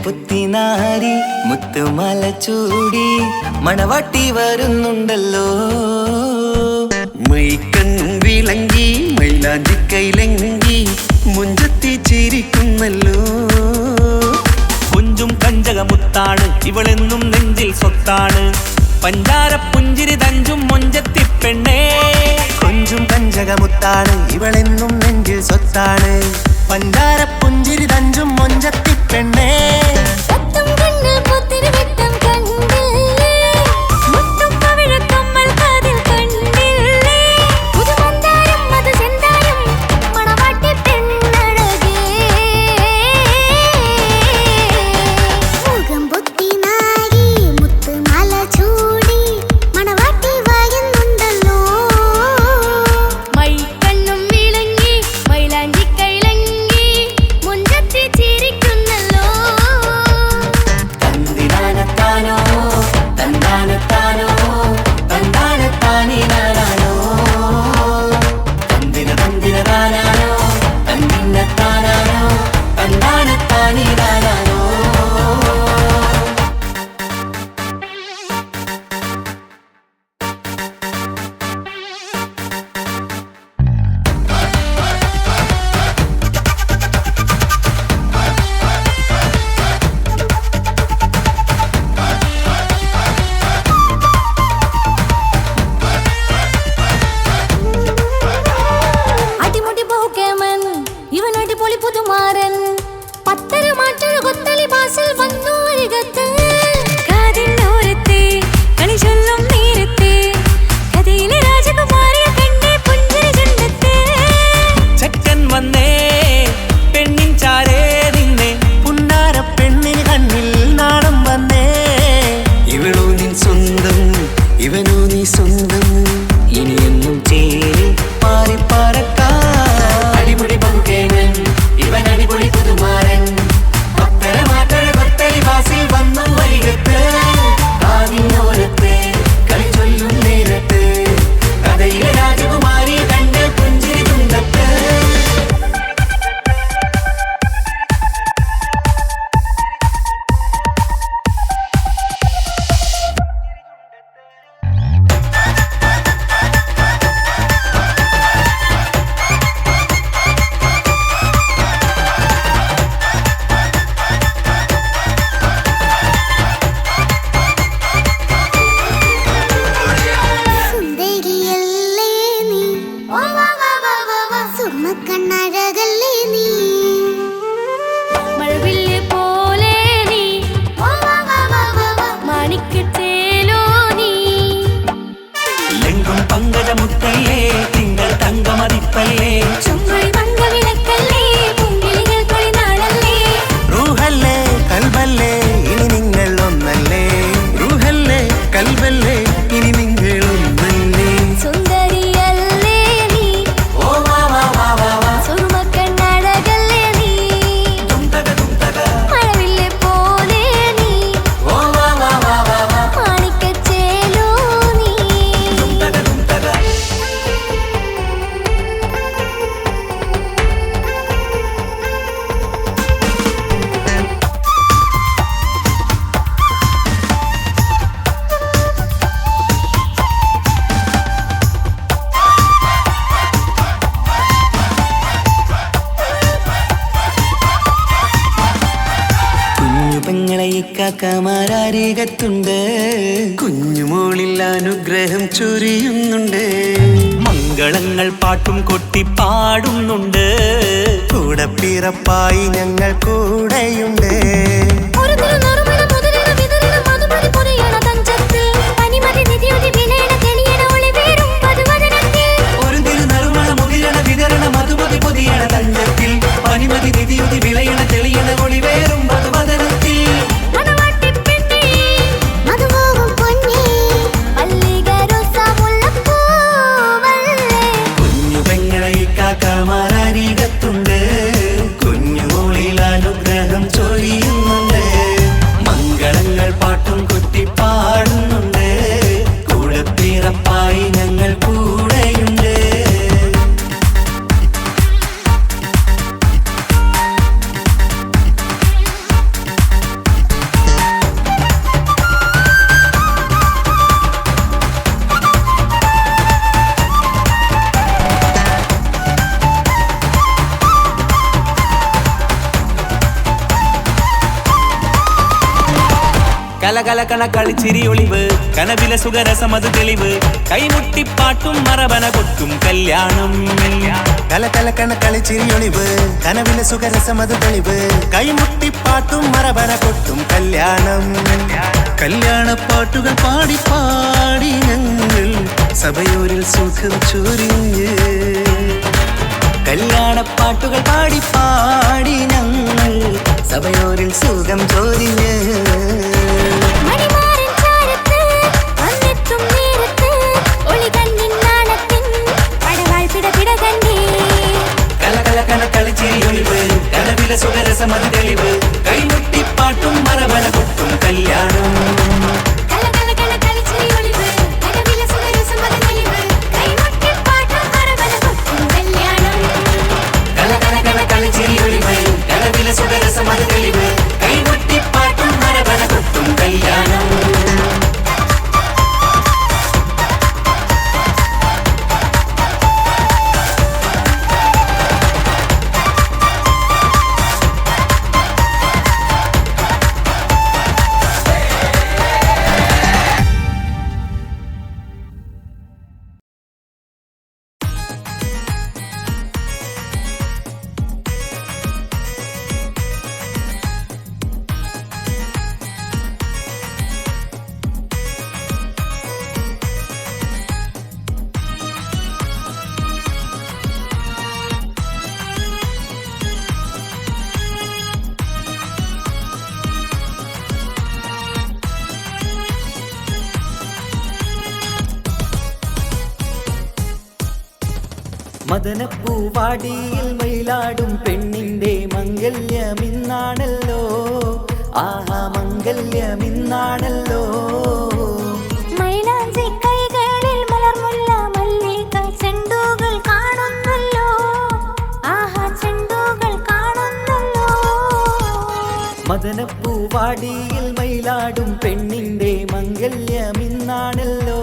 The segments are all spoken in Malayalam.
പുത്തിനാരി മുത്തുമല ചൂടി മണവാട്ടി വരുന്നുണ്ടല്ലോ. മൈക്കണ്ണും വിളങ്ങി മൈലാഞ്ചി കൈലങ്കി മുഞ്ചത്തി ചിരിക്കുന്നല്ലോ. കുഞ്ചും കഞ്ചകമുത്താണ് ഇവളെന്നും നെഞ്ചിൽ സ്വത്താണ്. പഞ്ചാര പുഞ്ചിരി തഞ്ചും മൊഞ്ചത്തി പെണ്ണേ. കൊഞ്ചും കഞ്ചകമുത്താണ് ഇവളെന്നും നെഞ്ചിൽ സ്വത്താണ്. പഞ്ചാര പുഞ്ചിരി തഞ്ചും മൊഞ്ചത്തി പെണ്ണേ. കാക്കമാരരികത്തുണ്ട്. കുഞ്ഞുമോളിൽ അനുഗ്രഹം ചൊരിയുന്നുണ്ട്. മംഗളങ്ങൾ പാട്ടും കൊട്ടി പാടുന്നുണ്ട്. കൂടെ പിറപ്പായി ഞങ്ങൾ കൂടെയുണ്ട്. ഒരു തിരുനറുമണ മുതിരണ വിതരണ മധുമതി പൊതിയണ തഞ്ചത്തിൽ പനിമതി നിധിയുതി വിളയണ തെളിയണ ഒളിവേറും കലകലകണ കളിച്ചിരി ഒളിവ് കനവില സുഖരസമത് തെളിവ് കൈമുട്ടിപ്പാട്ടും മറവന കൊട്ടും കല്യാണം കലകലകണ കളിച്ചിരി ഒളിവ് കനവിലെ സുഖരസമത് തെളിവ് കൈമുട്ടിപ്പാട്ടും മറവന കൊട്ടും കല്യാണം കല്യാണപ്പാട്ടുകൾ പാടി പാടി ഞങ്ങൾ സഭയോരിൽ സുഖം ചൊരിഞ്ഞ് കല്യാണപ്പാട്ടുകൾ പാടി പാടി ഞങ്ങൾ സഭയോരിൽ സുഖം ചൊരിഞ്ഞ് സുഖരസമത് തെളിവ് കൈമുട്ടിപ്പാട്ടും മറവന കൊട്ടും കല്യാണം സുഖരസമത് തെളിവ് കൈമുട്ടിപ്പാട്ടും മറവന കൊട്ടും കല്യാണം മദനപ്പൂവാടിയിൽ മയിലാടും പെണ്ണിന്റെ മംഗല്യമിന്നാണല്ലോ ആഹാ മംഗല്യമിന്നാണല്ലോ മൈലാഞ്ചി കൈകളിൽ മലർമുല്ല മല്ലിക ചെണ്ടുകൾ കാണുന്നല്ലോ ആഹാ ചെണ്ടുകൾ കാണുന്നല്ലോ മദനപ്പൂവാടിയിൽ മയിലാടും പെണ്ണിന്റെ മംഗല്യമിന്നാണല്ലോ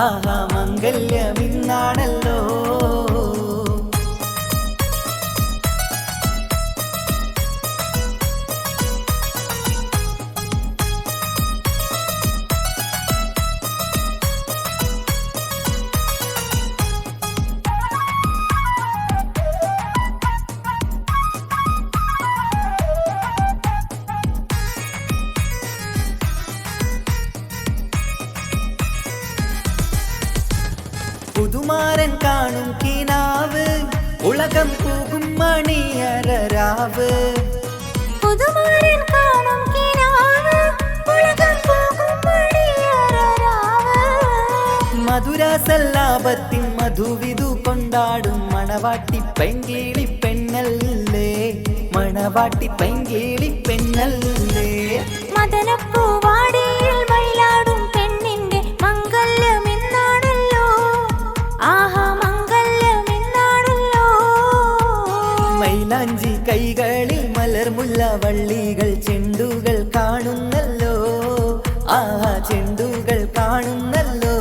ആഹാ മംഗല്യമിന്നാണല്ലോ പുതുമാരൻ കാണും കിനാവ് ഉലകം പോകും മണിയറരാവ് പുതുമാരൻ കാണും കിനാവ് ഉലകം പോകും മണിയറരാവ് മധുരസല്ലാപത്തിൻ മധുവിധു കൊണ്ടാടും മണവാട്ടി പൈങ്കിളി പെണ്ണല്ലേ മണവാട്ടി പൈങ്കിളി പെണ്ണല്ലേ മദനപ്പൂവാടിയിൽ മയിലാടും പെണ്ണിന്റെ മംഗല്യമെന്നാണല്ലോ ആഹാ മംഗല്യമെന്നാണല്ലോ മൈലാഞ്ചി കൈകളിൽ മലർമുല്ല വള്ളികൾ ചെണ്ടുകൾ കാണുന്നല്ലോ ആഹാ ചെണ്ടുകൾ കാണുന്നല്ലോ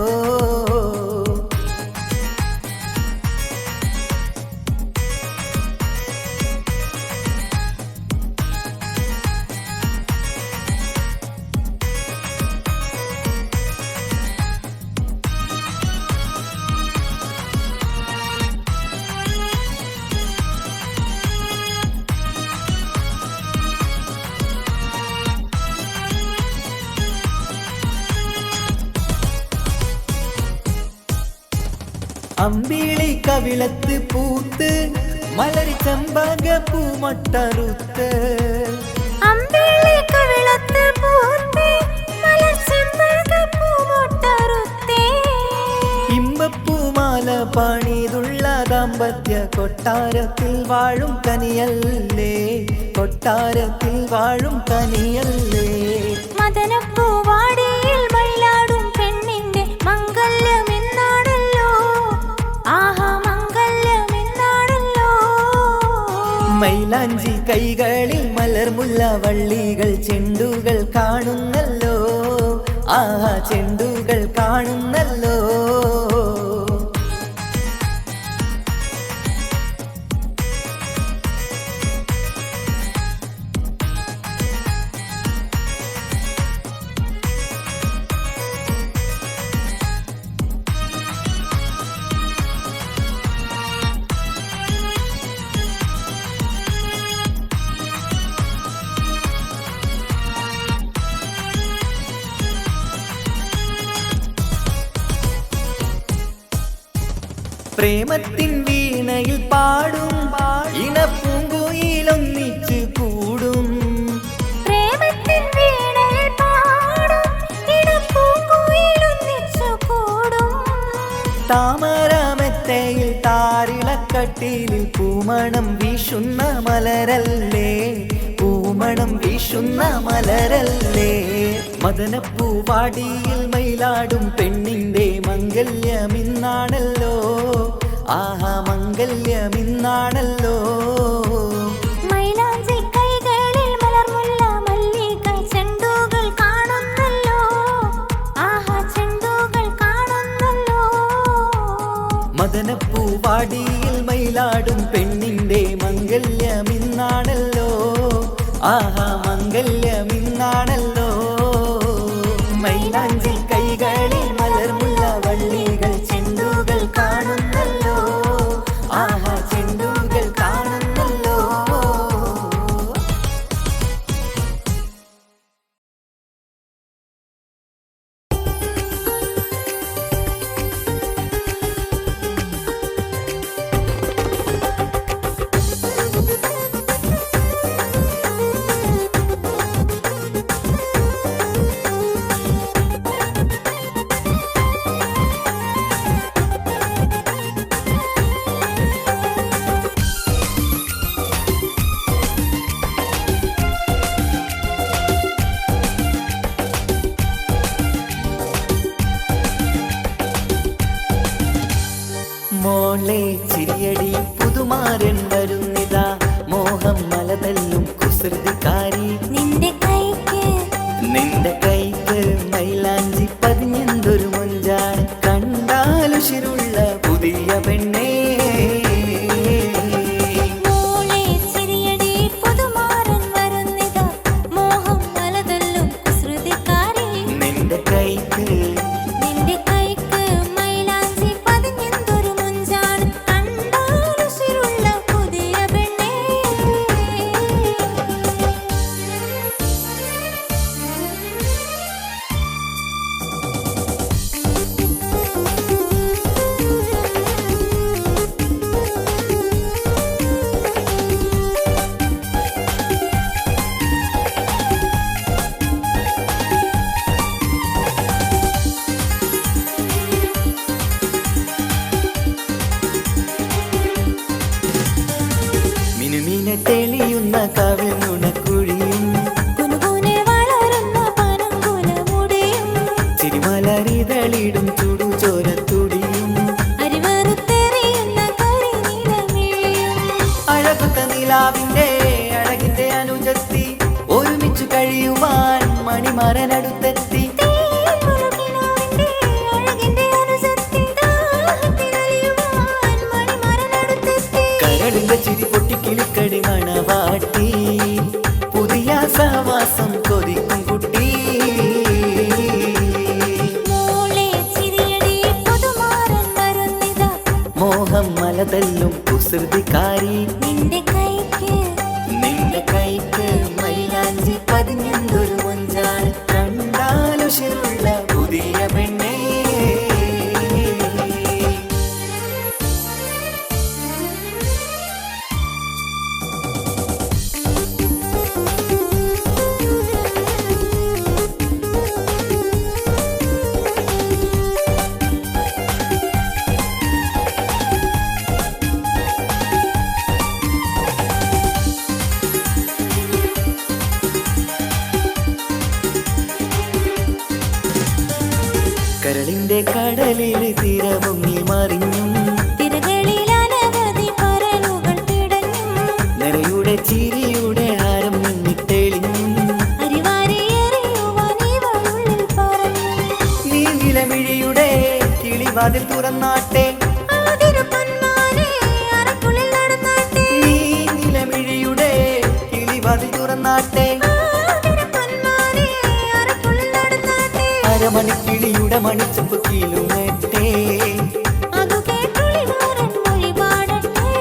അമ്പിളി കവിളത്ത് പൂത്ത് മലരി ചമ്പക പൂമൊട്ടറുത്ത് അമ്പിളി കവിളത്ത് പൂത്ത് മലർ ചെമ്പക പൂമൊട്ടറുത്തേ ഇമ്പപ്പൂമാല പണിതുള്ള ദാമ്പത്യ കൊട്ടാരത്തിൽ വാഴും കനിയല്ലേ കൊട്ടാരത്തിൽ വാഴും കനിയല്ലേ മദനപ്പൂവാടിയിൽ മയിലാടും പെണ്ണിന്റെ മംഗല്യമെന്നാണല്ലോ ആഹാ മംഗല്യമെന്നാണല്ലോ മൈലാഞ്ചി കൈകളിൽ മലർമുല്ല വള്ളികൾ ചെണ്ടുകൾ കാണുന്നല്ലോ ആഹാ ചെണ്ടുകൾ കാണുന്നല്ലോ പ്രേമത്തിൻ വീണയിൽ പാടും ഇണപ്പൂങ്കുയിലൊന്നിച്ചു കൂടും. പ്രേമത്തിൻ വീണയിൽ പാടും ഇണപ്പൂങ്കുയിലൊന്നിച്ചു കൂടും. താമരമെത്തയിൽ താരിളക്കട്ടിലിൽ പൂമണം വീശുന്ന മലരല്ലേ, പൂമണം വീശുന്ന മലരല്ലേ. മദനപ്പൂവാടിയിൽ മയിലാടും പെണ്ണിന്റെ മംഗല്യമിന്നാണല്ലോ, ആഹാ മംഗല്യമിന്നാണല്ലോ. മൈലാഞ്ചി കൈകളിൽ മലർമുല്ല മല്ലിക ചെണ്ടുകൾ കാണുന്നല്ലോ, ആഹാ ചെണ്ടുകൾ കാണുന്നല്ലോ. മദനപ്പൂവാടിയിൽ മയിലാടും പെണ്ണിന്റെ മംഗല്യമിന്നാണല്ലോ, ആഹാ മംഗല്യമിന്നാണല്ലോ. മൈലാഞ്ചി കൈകളിൽ മലർമുല്ല വള്ളികൾ ചെണ്ടുകൾ കാണുന്നല്ലോ, ആഹാ ചെണ്ടുകൾ കാണുന്നല്ലോ. മോളെ ചിരിയടി പുതുമാരൻ വരുന്നിതാ, മോഹം മലതല്ലും കുസൃതിക്കാരി. നിന്റെ കൈക്ക് നിന്റെ കൈക്ക് മൈലാഞ്ചി പതിഞ്ഞെന്തൊരു മൊഞ്ചാണ്, കണ്ടാലുശിരുള്ള പുതിയ പെണ്ണേ. മോളെ ചിരിയടി പുതുമാരൻ വരുന്നിതാ, മോഹം മലതല്ലും കുസൃതിക്കാരി. നിന്റെ കൈക്ക് നിന്റെ കൈക്ക് മൈലാഞ്ചി പതിഞ്ഞെന്തൊരു മുഞ്ചാണ്, കണ്ടാലുശിരുള്ള പുതിയ പെണ്ണേ. മിനുമിനെ തെളിയുന്ന കവിൾ നുണക്കുഴിയും, കുനുകുനെ വളരുന്ന പനങ്കുലമുടിയും, ചിരിമലരിതളിടും ചുടുചോരത്തുടിയും, അരിവറുത്തെറിയുന്ന കരിനീലമിഴിയും, അഴകുത്ത നിലാവിന്റെ അഴകിന്റെ അനുജത്തി, ഒരുമിച്ചു കഴിയുവാൻ മണിമരനടുത്തെത്തി. തേൻമുളകിനാവിന്റെ അഴകിന്റെ അനുസത്തി, ദാഹത്തിനലിയുവാൻ മണിമരനടുത്തെത്തി. കരളിന്റെ ചിരി പൊട്ടിക്കിളിക്കടി മണവാട്ടി, പുതിയ സഹവാസം കൊതിക്കും കുട്ടി. മോളെ ചിരിയടി പുതുമാരൻ വരുന്നിതാ, മോഹം മലതല്ലും കുസൃതിക്കാരി. നിന്റെ കൈക്ക് നിന്റെ കൈക്ക് മൈലാഞ്ചി പതിഞ്ഞെന്തൊരു മൊഞ്ചാണ്, കണ്ടാലുശിരുള്ള പുതിയ പെണ്ണേ. കരളിന്റെ കടലിൽ തിരമുങ്ങി മറിഞ്ഞും, തിരകളിൽ അനവധി പരലുകൾ പിടഞ്ഞും, നിറയുടെ ചിരിയുടെ ഹാരം മിന്നിത്തെളിഞ്ഞും, അരിവാരിയെറിയുവാൻ ഇവളുള്ളിൽ പറഞ്ഞു. നീലമിഴിയുടെ കിളിവാതിൽ തുറന്നാട്ടെ, ആതിര പൊന്മാനെ അറയ്ക്കുള്ളിൽ നടന്നാട്ടെ, നീലമിഴിയുടെ കിളിവാതിൽ തുറന്നാട്ടെ. ആതിര പൊന്മാനെ അറയ്ക്കുള്ളിൽ നടന്നാട്ടെ. അരമണിക്കിളിയുടെ മണിച്ചപ്പ് കീലുമേട്ടേ, അതു കേട്ടുളിമാരൻ മൊഴി പാടട്ടെ.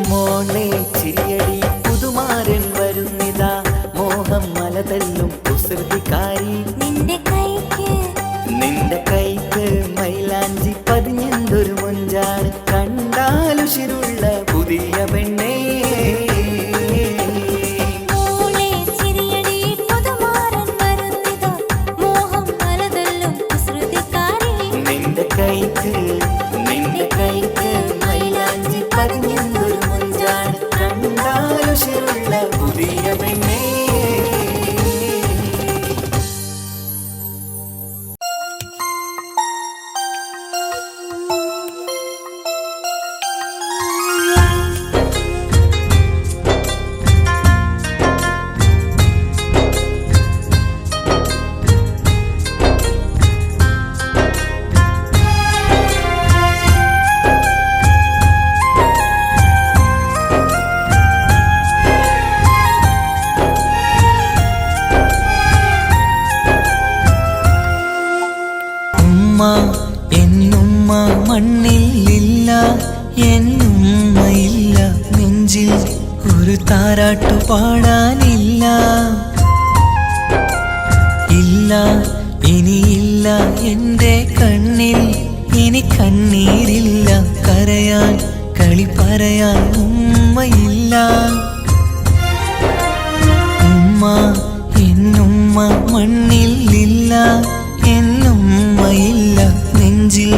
മോളെ ചിരിയടി പുതുമാരൻ വരുന്നിതാ, മോഹം മലതല്ലും കുസൃതിക്കാരി. നിന്റെ കൈക്ക് നിന്റെ കൈക്ക് മൈലാഞ്ചി പതിഞ്ഞ ബഷറുള്ള പുതിയ പെണ്ണേ. എന്നുമ്മ മണ്ണിലില്ല, എന്നുമ്മയില്ല നെഞ്ചിൽ ഒരു താരാട്ടു പാടാനില്ല. ഇല്ല ഇനിയില്ല എൻ്റെ കണ്ണിൽ ഇനി കണ്ണീരില്ല, കരയാൻ കളി പറയാൻ ഉമ്മയില്ല. ഉമ്മ എന്നുമ്മ മണ്ണിലില്ല, എന്നുമ്മയില്ല നെഞ്ചിൽ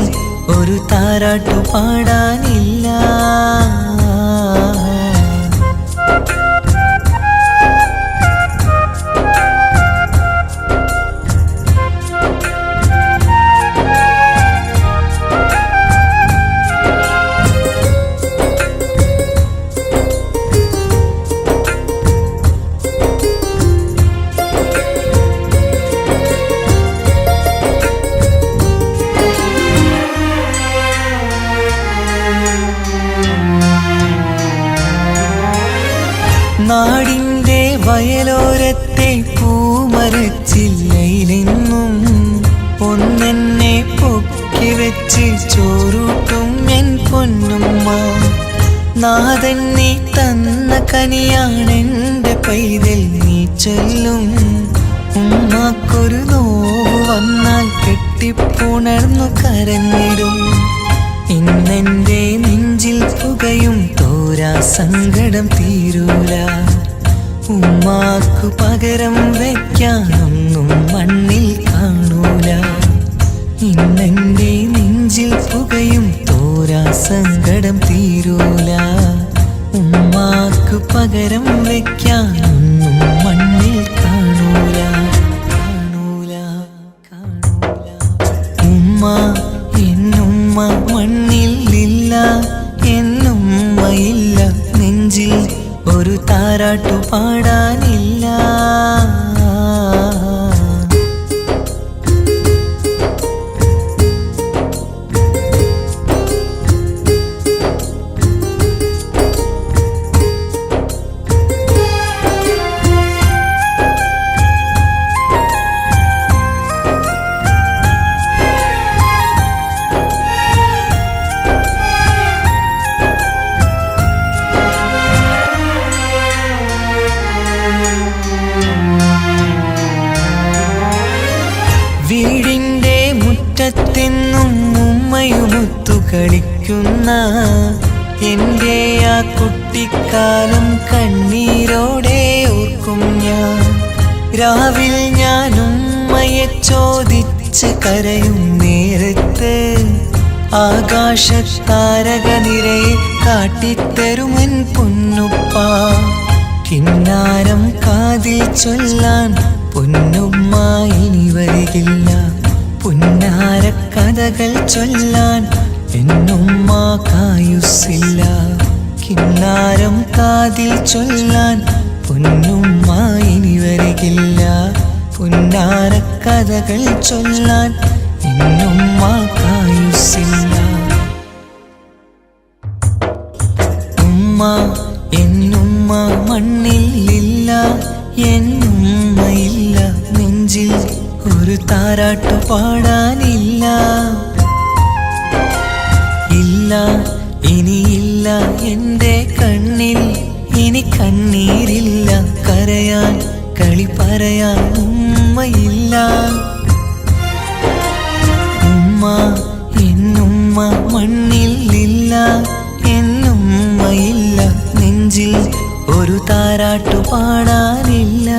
ഒരു താരാട്ടു പാടാനില്ല. നാടിൻ്റെ വയലോരത്തെ പൂമരച്ചില്ലയിലെന്നും ഒന്നെന്നെ പൊക്കി വെച്ച് ചോറൂട്ടും എൻ പൊന്നുമ്മ. നാഥൻ നീ തന്ന കനിയാണെൻ്റെ പൈതൽ നീ ചൊല്ലും. ഉമ്മാക്കൊരു നോവ് വന്നാൽ കെട്ടിപ്പുണർന്നു കരഞ്ഞിടും. ഇന്നെൻ്റെ നെഞ്ചിൽ പുകയും തോരാ സങ്കടം തീരൂല. ഉമ്മാക്കു പകരം വയ്ക്കാനൊന്നും മണ്ണിൽ കാണൂല. ഇന്നെൻ്റെ നെഞ്ചിൽ പുകയും തോരാ സങ്കടം തീരൂല. ഉമ്മാക്കു പകരം വയ്ക്കാനൊന്നും മണ്ണിൽ കാണൂല, കാണൂല, കാണൂല. ഉമ്മ എന്നുമ്മ മണ്ണിലില്ല, എന്നുമ്മയില്ല നെഞ്ചിൽ ഒരു താരാട്ടു പാടാനില്ല. വീടിൻ്റെ മുറ്റത്തെന്നും ഉമ്മയുമൊത്തു കളിക്കുന്ന എൻ്റെ ആ കുട്ടിക്കാലം കണ്ണീരോടെ ഓർക്കും ഞാൻ. രാവിൽ ഞാൻ ഉമ്മയെ ചോദിച്ച് കരയും നേരത്ത് ആകാശത്താരകനിരയെ കാട്ടിത്തരുമൻ പൊന്നുപ്പ. കിന്നാരം കാതിൽ ചൊല്ലാൻ പൊന്നുമ്മ ഇനി വരികില്ല. പുന്നാര കഥകൾ ചൊല്ലാൻ എന്നുമ്മ കായുസ്സില്ല. കിന്നാരം കാതിൽ ചൊല്ലാൻ പൊന്നുമ്മ ഇനി വരികില്ല. പുന്നാര കഥകൾ ചൊല്ലാൻ എന്നുമ്മ കായുസ്സില്ല. ഉമ്മ എന്നുമ്മ മണ്ണിലില്ല, എന്നുമ്മയില്ല നെഞ്ചിൽ ഒരു താരാട്ടു പാടാനില്ല. ഇല്ല ഇനിയില്ല എൻ്റെ കണ്ണിൽ ഇനി കണ്ണീരില്ല, കരയാൻ കളി പറയാൻ ഉമ്മയില്ല. ഉമ്മ എന്നുമ്മ മണ്ണിലില്ല, എന്നുമ്മയില്ല നെഞ്ചിൽ ഒരു താരാട്ടു പാടാനില്ല.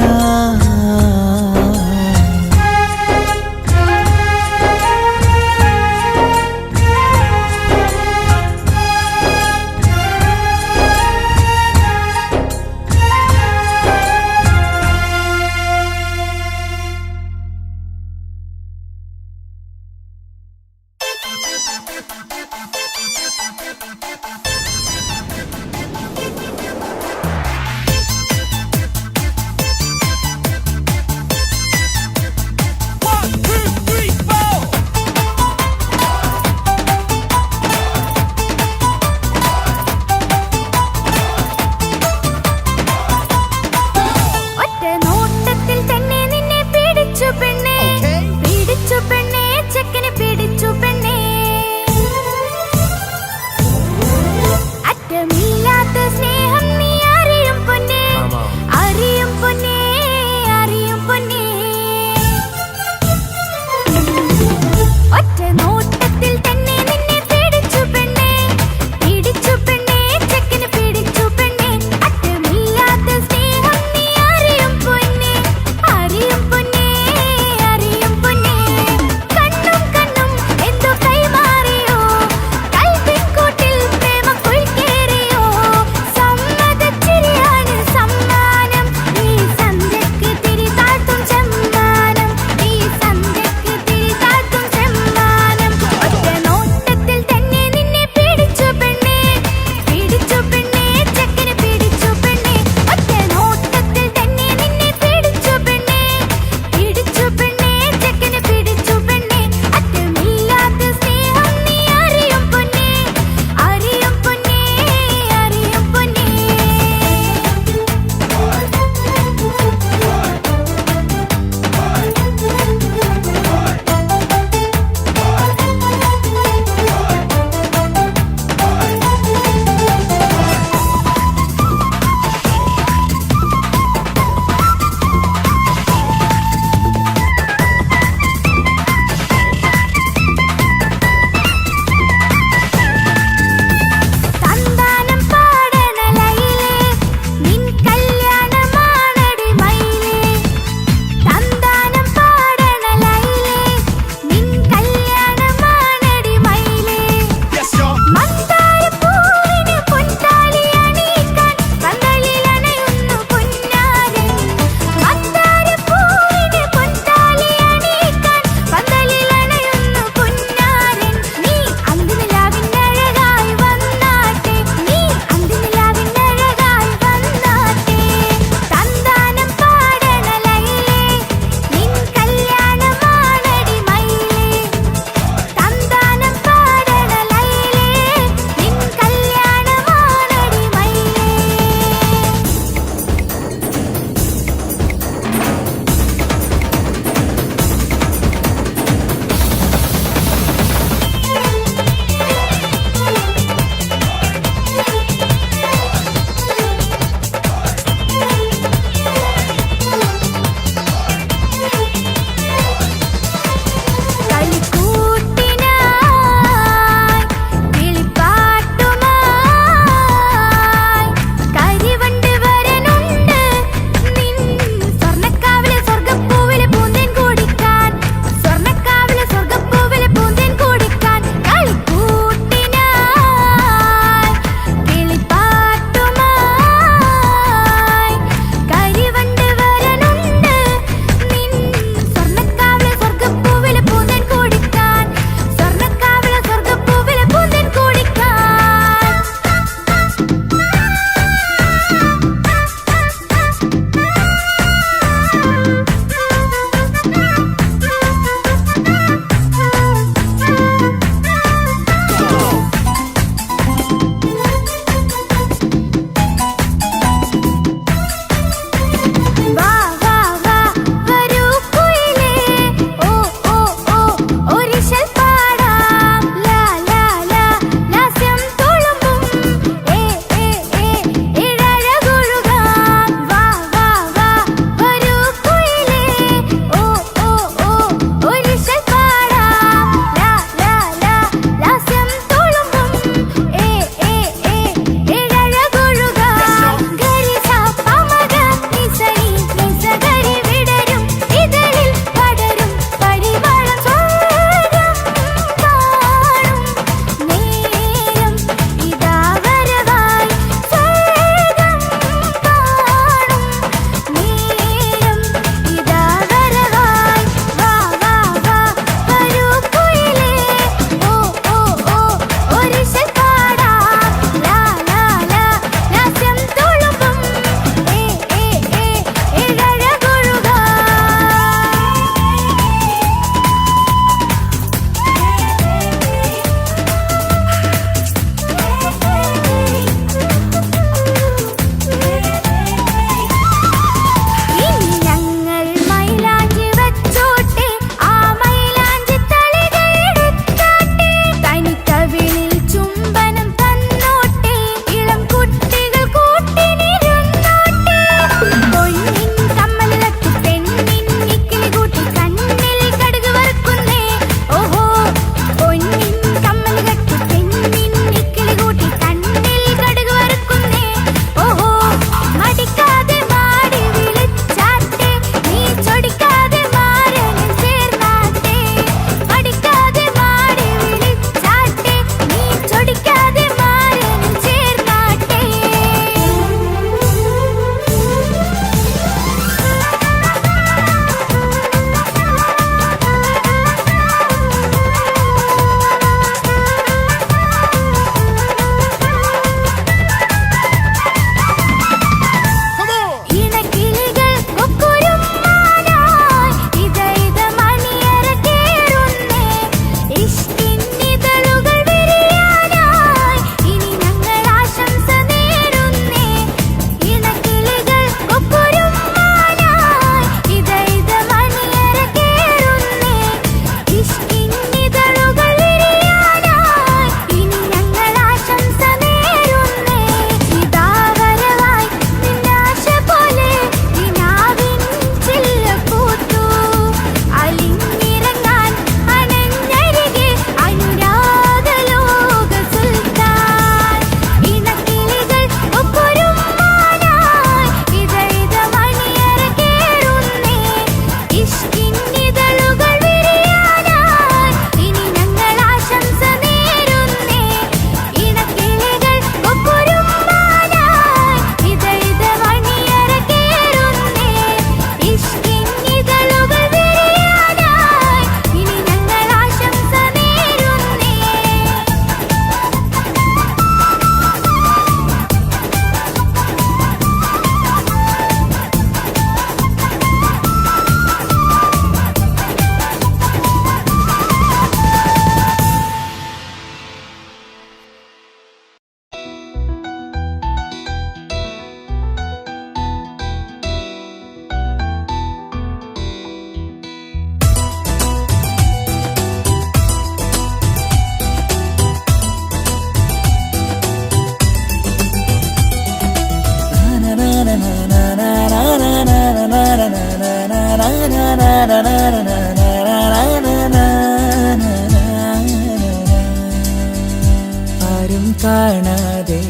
ആരും കാണാതെ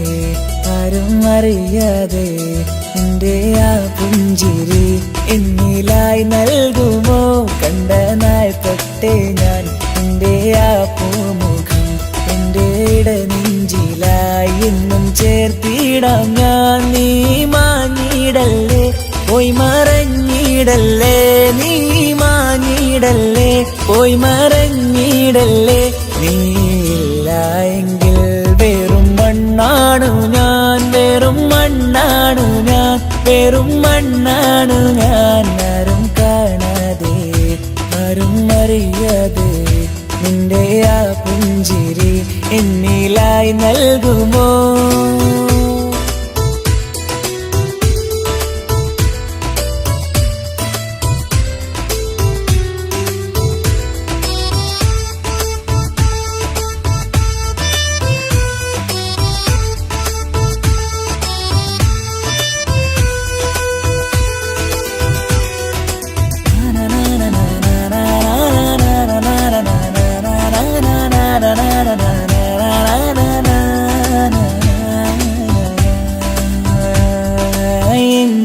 ആരും അറിയാതെ എൻ്റെ ആ പുഞ്ചിരി എന്നിലായി നൽകുമോ? കണ്ട നാൾ തൊട്ടേ ഞാൻ എൻ്റെ ആ പൂമുഖം എൻ്റെ ഇടനെഞ്ചിലായി എന്നും ചേർത്തിടാം ഞാൻ. നീ മാഞ്ഞിടല്ലേ, പോയി മറഞ്ഞിടല്ലേ, നീ മാഞ്ഞിടല്ലേ, പോയി മറഞ്ഞിടല്ലേ. നീയില്ല എങ്കിൽ വെറും മണ്ണാണു ഞാൻ, വെറും മണ്ണാണു ഞാൻ, വെറും മണ്ണാണു ഞാൻ. ആരും കാണാതെ ആരും അറിയാതെ നിന്റെ ആ പുഞ്ചിരി എന്നിലായി നൽകുമോ?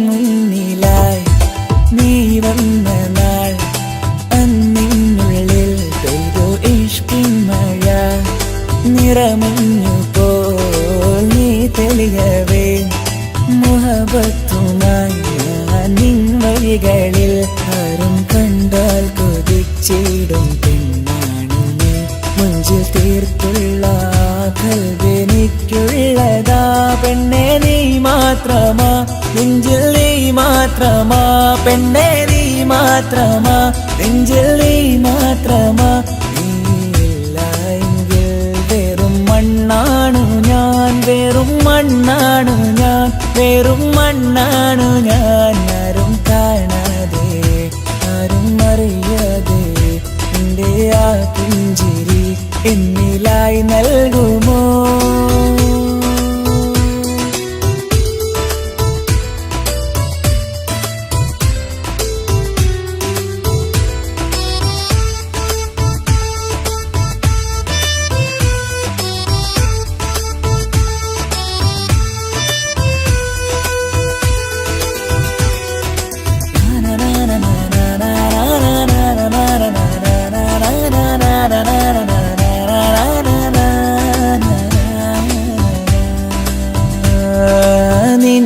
മുന്നിലായി നീ വന്ന നാൾ അന്നിനുള്ളിൽ പെയ്തു ഇഷ്കിൻ മഴ. നിറമഞ്ഞു പോൽ നീ തെളിയവേ മുഹബത്തുമായി ഞാൻ നിൻ വഴികളിൽ. ആരും കണ്ടാൽ കൊതിച്ചിടും പെണ്ണാണ് നീ, മുഞ്ചിൽ തീർത്തുള്ള കൽവെനിക്കുള്ളതാ. പെണ്ണെ നീ മാത്രമാ, നെഞ്ചിൽ നീ മാത്രമാ, പെണ്ണെ നീ മാത്രമാ, നെഞ്ചിൽ നീ മാത്രമാ. നീയില്ല എങ്കിൽ വെറും മണ്ണാണു ഞാൻ, വെറും മണ്ണാണു ഞാൻ, വെറും മണ്ണാണു ഞാൻ. ആരും കാണാതെ ആരും അറിയാതെ നിന്റെ ആ പുഞ്ചിരി എന്നിലായി നൽകുമോ?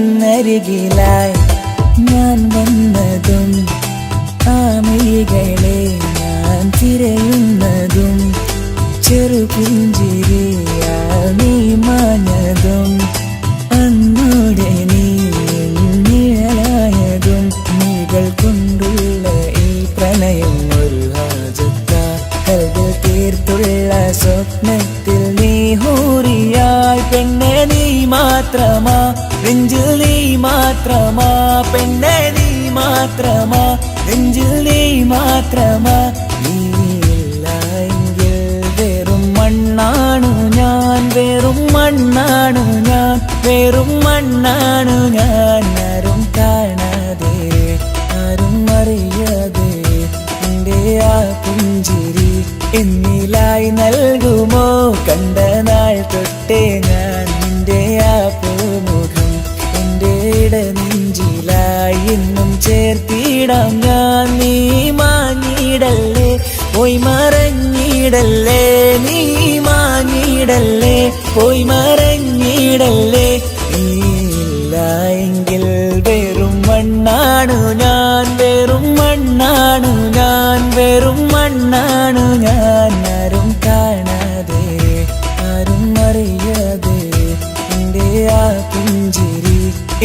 നിന്നരികിലായി ഞാൻ വന്നതും ആമികളെ ഞാൻ തിരയുന്നതും ചെറുപുഞ്ചിരിയാ നീ മാഞ്ഞതും അന്നോടെ നീ നിഴലായതും നീകൾ കൊണ്ടുള്ള ഈ പ്രണയം ഒരു ഹാജത്ത കൽവിൽ തീർത്തുള്ള സ്വപ്നത്തിൽ നീ ഹൂറിയായി. പെണ്ണെ നീ മാത്രമാ, നെഞ്ചിൽ നീ മാത്രമാ, പെണ്ണെ നീ മാത്രമാ, നെഞ്ചിൽ നീ മാത്രമാ. നീയില്ല എങ്കിൽ വെറും മണ്ണാണു ഞാൻ, വെറും മണ്ണാണു ഞാൻ, വെറും മണ്ണാണു ഞാൻ. ആരും കാണാതെ ആരും അറിയാതെ നിന്റെ ആ പുഞ്ചിരി എന്നിലായി നൽകുമോ? കണ്ട നാൾ തൊട്ടേ ഞാൻ നിന്റെ ആ പൂമുഖം എൻ്റെ ഇടനെഞ്ചിലായി എന്നും ചേർത്തിടാം ഞാൻ. നീ മാഞ്ഞിടല്ലേ, പോയി മറഞ്ഞിടല്ലേ, നീ മാഞ്ഞിടല്ലേ, പോയി മറഞ്ഞിടല്ലേ. നീയില്ല എങ്കിൽ വെറും മണ്ണാണു ഞാൻ, വെറും മണ്ണാണു ഞാൻ, വെറും മണ്ണാണു ഞാൻ. ആരും കാണാതെ ആരും അറിയാതെ നിന്റെ ആ പുഞ്ചിരി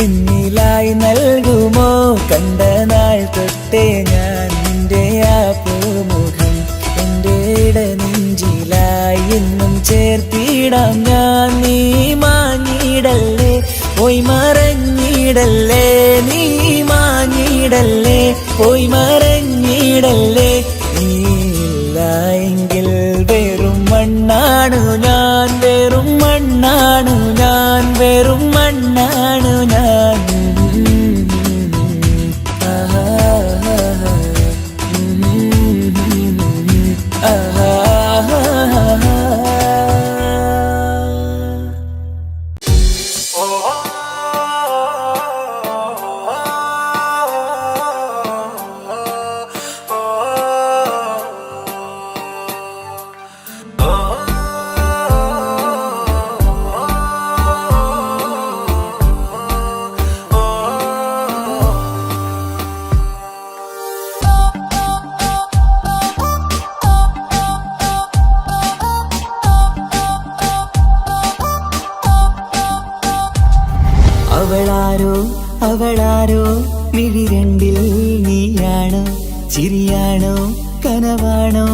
എന്നിലായി നൽകുമോ? കണ്ട നാൾ തൊട്ടേ ഞാൻ നിന്റെ ആ പൂമുഖം എൻ്റെ ഇടനെഞ്ചിലായി എന്നും ചേർത്തിടാം ഞാൻ. നീ മാഞ്ഞിടല്ലേ, പോയി മറഞ്ഞിടല്ലേ, നീ മാഞ്ഞിടല്ലേ, പോയി മറഞ്ഞിടല്ലേ. നീയില്ല എങ്കിൽ വെറും മണ്ണാണു ഞാൻ, വെറും മണ്ണാണു ഞാൻ, വെറും മണ്ണാണു ഞാൻ. അവളാരോ മിഴി രണ്ടിൽ നീയാണോ ചിരിയാണോ കനവാണോ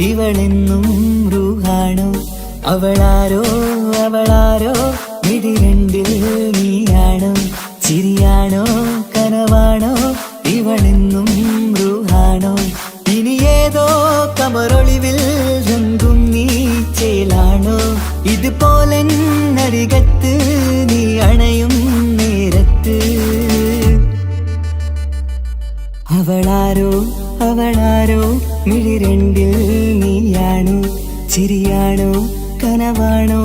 ഇവളെന്നും റൂഹാണോ അവളാരോ അവളാരോ മിഴി രണ്ടിൽ നീയാണോ ചിരിയാണോ കനവാണോ ഇവളെന്നും റൂഹാണോ ഇനി ഏതോ കമറൊളിവിൽ രംഗും നീ ചേലാണോ ഇതുപോലെ നരികത്ത് നീ അണയും നേരത്ത് അവളാരോ അവളാരോ മിഴി രണ്ടിൽ നീയാണോ ചിരിയാണോ കനവാണോ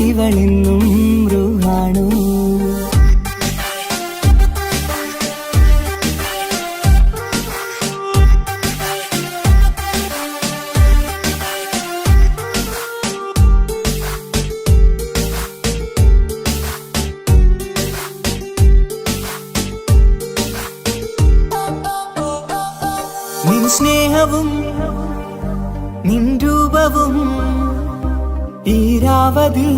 ഇവളെന്നും റൂഹാണോ നിൻ സ്നേഹവും നിൻ രൂപവും ഈരാവതിൽ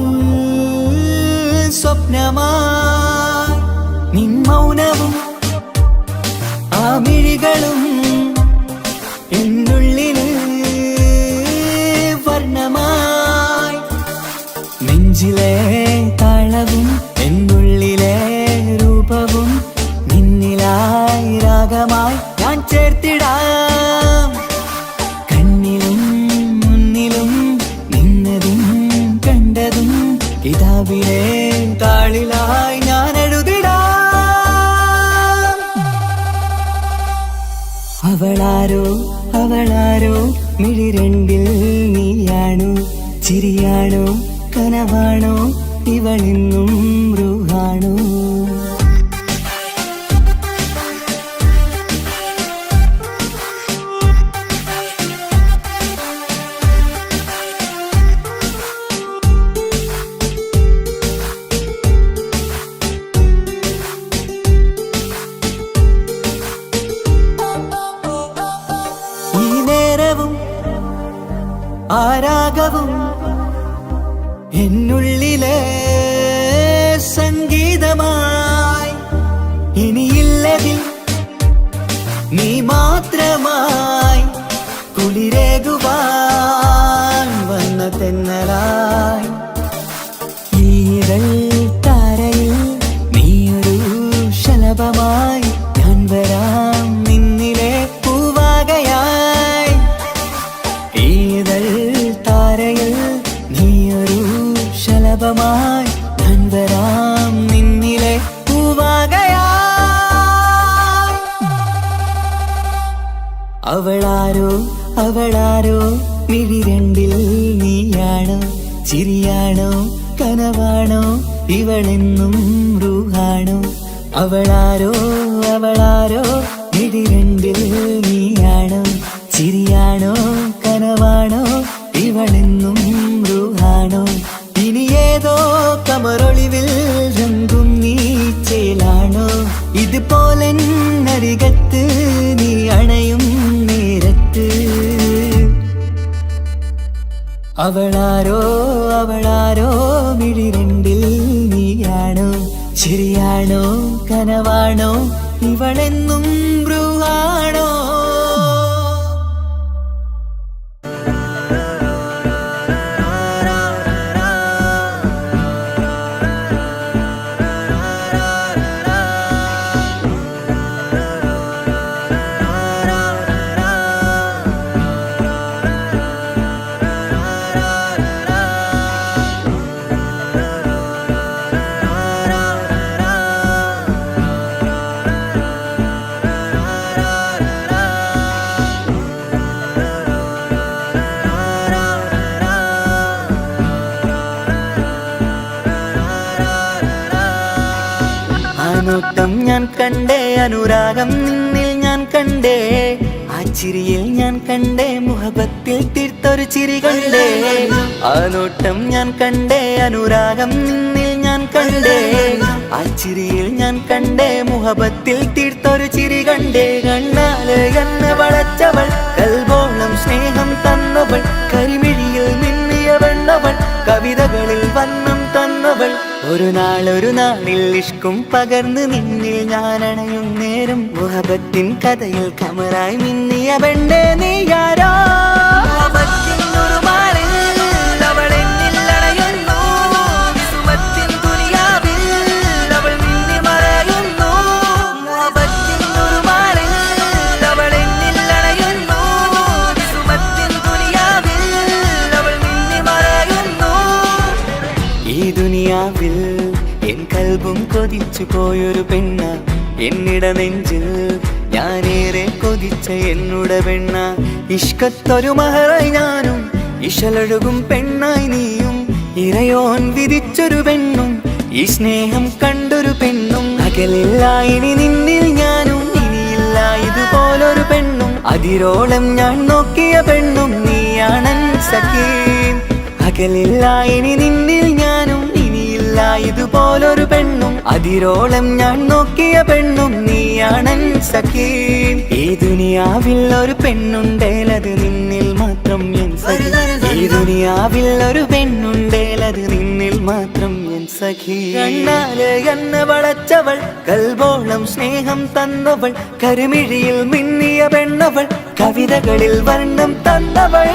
സ്വപ്നമായി നിൻ മൗനവും ആ മിഴികളും എന്നുള്ളിൽ വർണ്ണമായി നെഞ്ചിലെ താളവും എന്നുള്ളിലെ രൂപവും നിന്നിലായി രാഗമായി ഞാൻ ചേർത്തിടാം കണ്ണിലും മുന്നിലും നിന്നതും കണ്ടതും കിതാബിലെ താളിലായി ഞാൻ എഴുതിടാം അവളാരോ അവളാരോ മിഴി രണ്ടിൽ നീയാണോ ചിരിയാണോ കനവാണോ ഇവളെന്നും റൂഹാണോ ആരാഗവും എന്നുള്ളിലെ സംഗീതമായി ഇനിയില്ലതിൽ നീ മാത്രമായി കുളിരേകുവാൻ വന്ന തെന്നലായി ഈരൽ താരയിൽ നീയൊരു ശലഭമായി ഞാൻ വരാം നിന്നിലെ പൂവാകയായി ഈതൽ താരയിൽ നീയൊരു ശലഭമായി ഞാൻ വരാം നിന്നിലെ പൂവാകയായി അവളാരോ അവളാരോ മിഴി രണ്ടിൽ നീയാണോ ചിരിയാണോ കനവാണോ ഇവളെന്നും റൂഹാണോ അവളാരോ അവളാരോ മിഴി രണ്ടിൽ നീയാണോ ചിരിയാണോ കനവാണോ ഇവളെന്നും റൂഹാണോ ഇനി ഏതോ കമറൊളിവിൽ രംഗും നീ ചേലാണോ ഇതുപോലെ നരികത്ത് നീ അണയും നേരത്ത് അവളാരോ അവളാരോ മിഴി രണ്ടിൽ നീയാണോ ചിരിയാണോ കനവാണോ ഇവളെന്നും റൂഹാണോ നോട്ടം ഞാൻ കണ്ടേ അനുരാഗം നിന്നിൽ ഞാൻ കണ്ടേ ആ ചിരിയിൽ ഞാൻ കണ്ടേ മുഹബത്തിൽ തീർത്തൊരു ചിരി കണ്ടേ ആ നോട്ടം ഞാൻ കണ്ടേ അനുരാഗം നിന്നിൽ ഞാൻ കണ്ടേ ആ ചിരിയിൽ ഞാൻ കണ്ടേ മുഹബത്തിൽ തീർത്തൊരു ചിരി കണ്ടേ കണ്ണാല് എന്നെ വളച്ചവൾ കൽബോളം സ്നേഹം തന്നവൾ കരിമിഴിയിൽ മിന്നിയ വെണ്ണവൾ കവിതകളിൽ വന്നം തന്നവൾ ഒരു നാളിൽ ഇഷ്കും പകർന്ന് നിന്നിൽ ഞാൻ അണയും നേരം മുഹബത്തിൻ കഥയിൽ കമറായി മിന്നിയ പെണ്ണേ നീയാരോ എൻ കൽബും കൊതിച്ചു പോയൊരു പെണ്ണ എന്നിട നെഞ്ചിൽ ഞാനേറെ കൊതിച്ച എന്നുട പെണ്ണ ഇഷ്കത്തൊരു മഹറായി ഞാനും ഇശലൊഴുകും പെണ്ണായി നീയും ഇറയോൻ വിധിച്ചൊരു പെണ്ണും ഈ സ്നേഹം കണ്ടൊരു പെണ്ണും അകലില്ല ഇനി നിന്നിൽ ഞാനും ഇനിയില്ല ഇതുപോലൊരു പെണ്ണും അതിരോളം ഞാൻ നോക്കിയ പെണ്ണും നീയാണൻ സഖീ അകലില്ല ഇനി നിന്നിൽ ഞാനും ഇതുപോലൊരു പെണ്ണും അതിരോളം ഞാൻ നോക്കിയ പെണ്ണും നീയാണൻ സഖീ ഈ ദുനിയാവിൽ ഒരു പെണ്ണുണ്ടേലത് നിന്നിൽ മാത്രം എൻ സഖി ഈ ദുനിയാവിൽ ഒരു പെണ്ണുണ്ടേലത് നിന്നിൽ മാത്രം എൻ സഖി കണ്ണാലെ എന്നെ വളച്ചവൾ കൽബോളം സ്നേഹം തന്നവൾ കരുമിഴിയിൽ മിന്നിയ പെണ്ണവൾ കവിതകളിൽ വർണ്ണം തന്നവൾ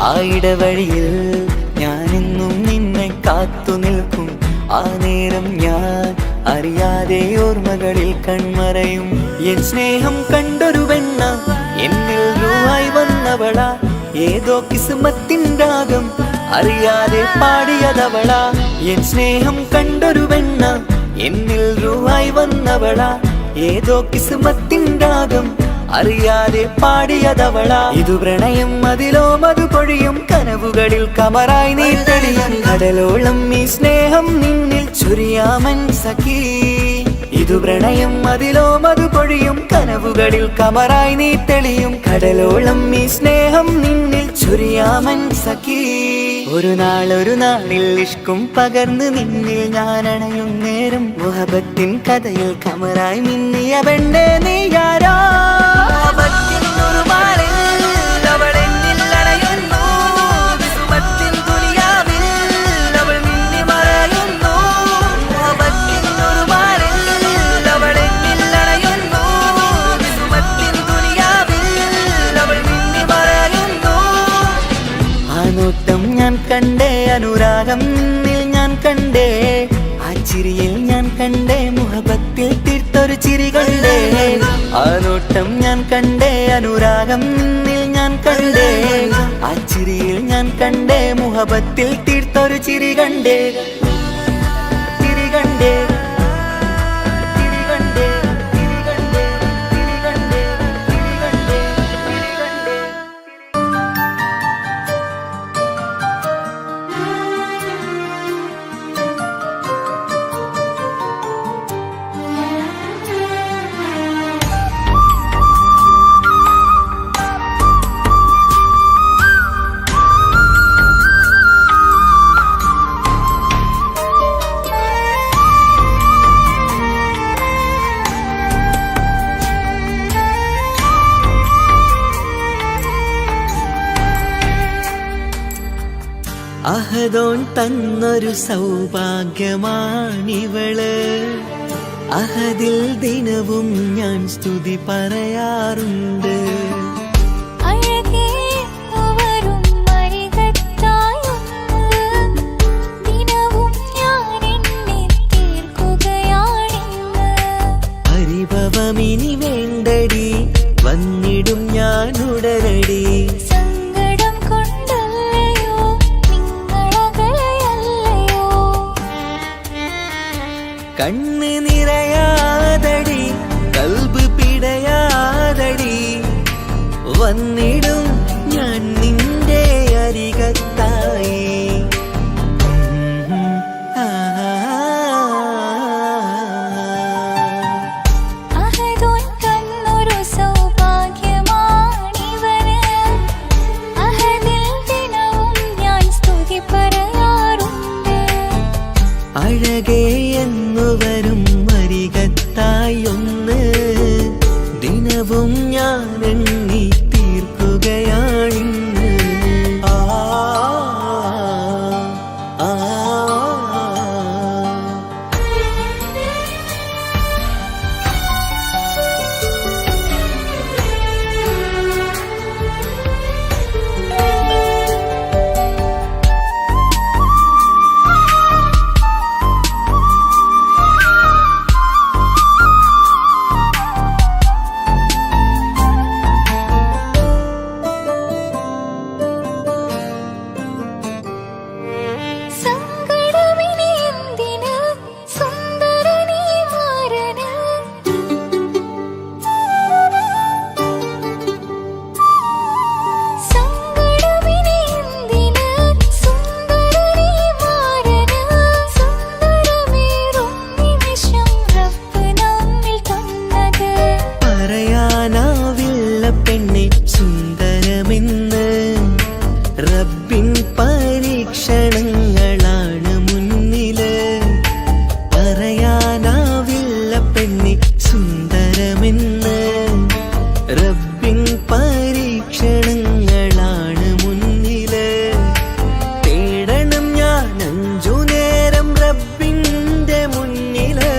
ആയിടവഴിയിൽ ഞാനെന്നും നിന്നെ കാത്തു നിൽക്കും ആ നേരം ഞാൻ അറിയാതെ ഓർമ്മകളിൽ കൺമറയും എൻ സ്നേഹം കണ്ടൊരു പെണ്ണ എന്നിൽ രൂപായി വന്നവളാ ഏതോ കിസ്മത്തിൻ രാഗം അറിയാതെ പാടിയതവളാ എൻ സ്നേഹം കണ്ടൊരു പെണ്ണ എന്നിൽ രൂപായി വന്നവളാ ഏതോ കിസ്മത്തിൻ രാഗം അറിയാതെ പാടിയതവളാ ഇതു പ്രണയം അതിലോ മധു പൊഴിയും കനവുകളിൽ കമറായി നീ തെളിയും കടലോളം ഈ സ്നേഹം നിന്നിൽ ചൊരിയാമൻ സഖീ ഇതു പ്രണയം അതിലോ മധു പൊഴിയും കനവുകളിൽ കമറായി നീ തെളിയും കടലോളം ഈ സ്നേഹം നിന്നിൽ ചൊരിയാമൻ സഖീ ഒരു നാളിൽ ഇഷ്കും പകർന്ന് നിന്നിൽ ഞാൻ അണയും നേരം മുഹബത്തിൻ കഥയിൽ കമറായി മിന്നിയ പെണ്ണേ നീയാരോ ഞാൻ കണ്ടേ അനുരാഗം നിന്നിൽ ഞാൻ കണ്ടേ ആ ചിരിയിൽ ഞാൻ കണ്ടേ മുഹബത്തിൽ തീർത്തൊരു ചിരി കണ്ടേ ആ നോട്ടം ഞാൻ കണ്ടേ അനുരാഗം നിന്നിൽ ഞാൻ കണ്ടേ ആ ചിരിയിൽ ഞാൻ കണ്ടേ മുഹബത്തിൽ തീർത്തൊരു ചിരി കണ്ടേ ചിരി കണ്ടേ അഹദോൻ തന്നൊരു സൗഭാഗ്യമാണിവള് അഹദിൽ ദിനവും ഞാൻ സ്തുതി പറയാറുണ്ട് പരിഭവമിനി വേണ്ടടി വന്നിടും ഞാൻ ഉടനടി കണ്ണ് നിറയാതടി കൽബ് പിടയാതടി വന്നിടും ഞാൻ നിന്റെ അരികത്തായി സൗഭാഗ്യമാണിവന് അഹദിൽ ദിനവും എന്നു വരും അരികത്തായി ഒന്ന് ദിനവും ഞാൻ എണ്ണി തീർക്കുകയാണിന്ന്. ആ ആ പെണ്ണെ സുന്ദരമെന്ന് റബ്ബിൻ പരീക്ഷണങ്ങളാണ് മുന്നില്. പറയാനാവില്ല പെണ്ണെ സുന്ദരമെന്ന് റബ്ബിൻ പരീക്ഷണങ്ങളാണ് മുന്നില്. തേടണം ഞാൻ 5 നേരം റബ്ബിന്റെ മുന്നില്.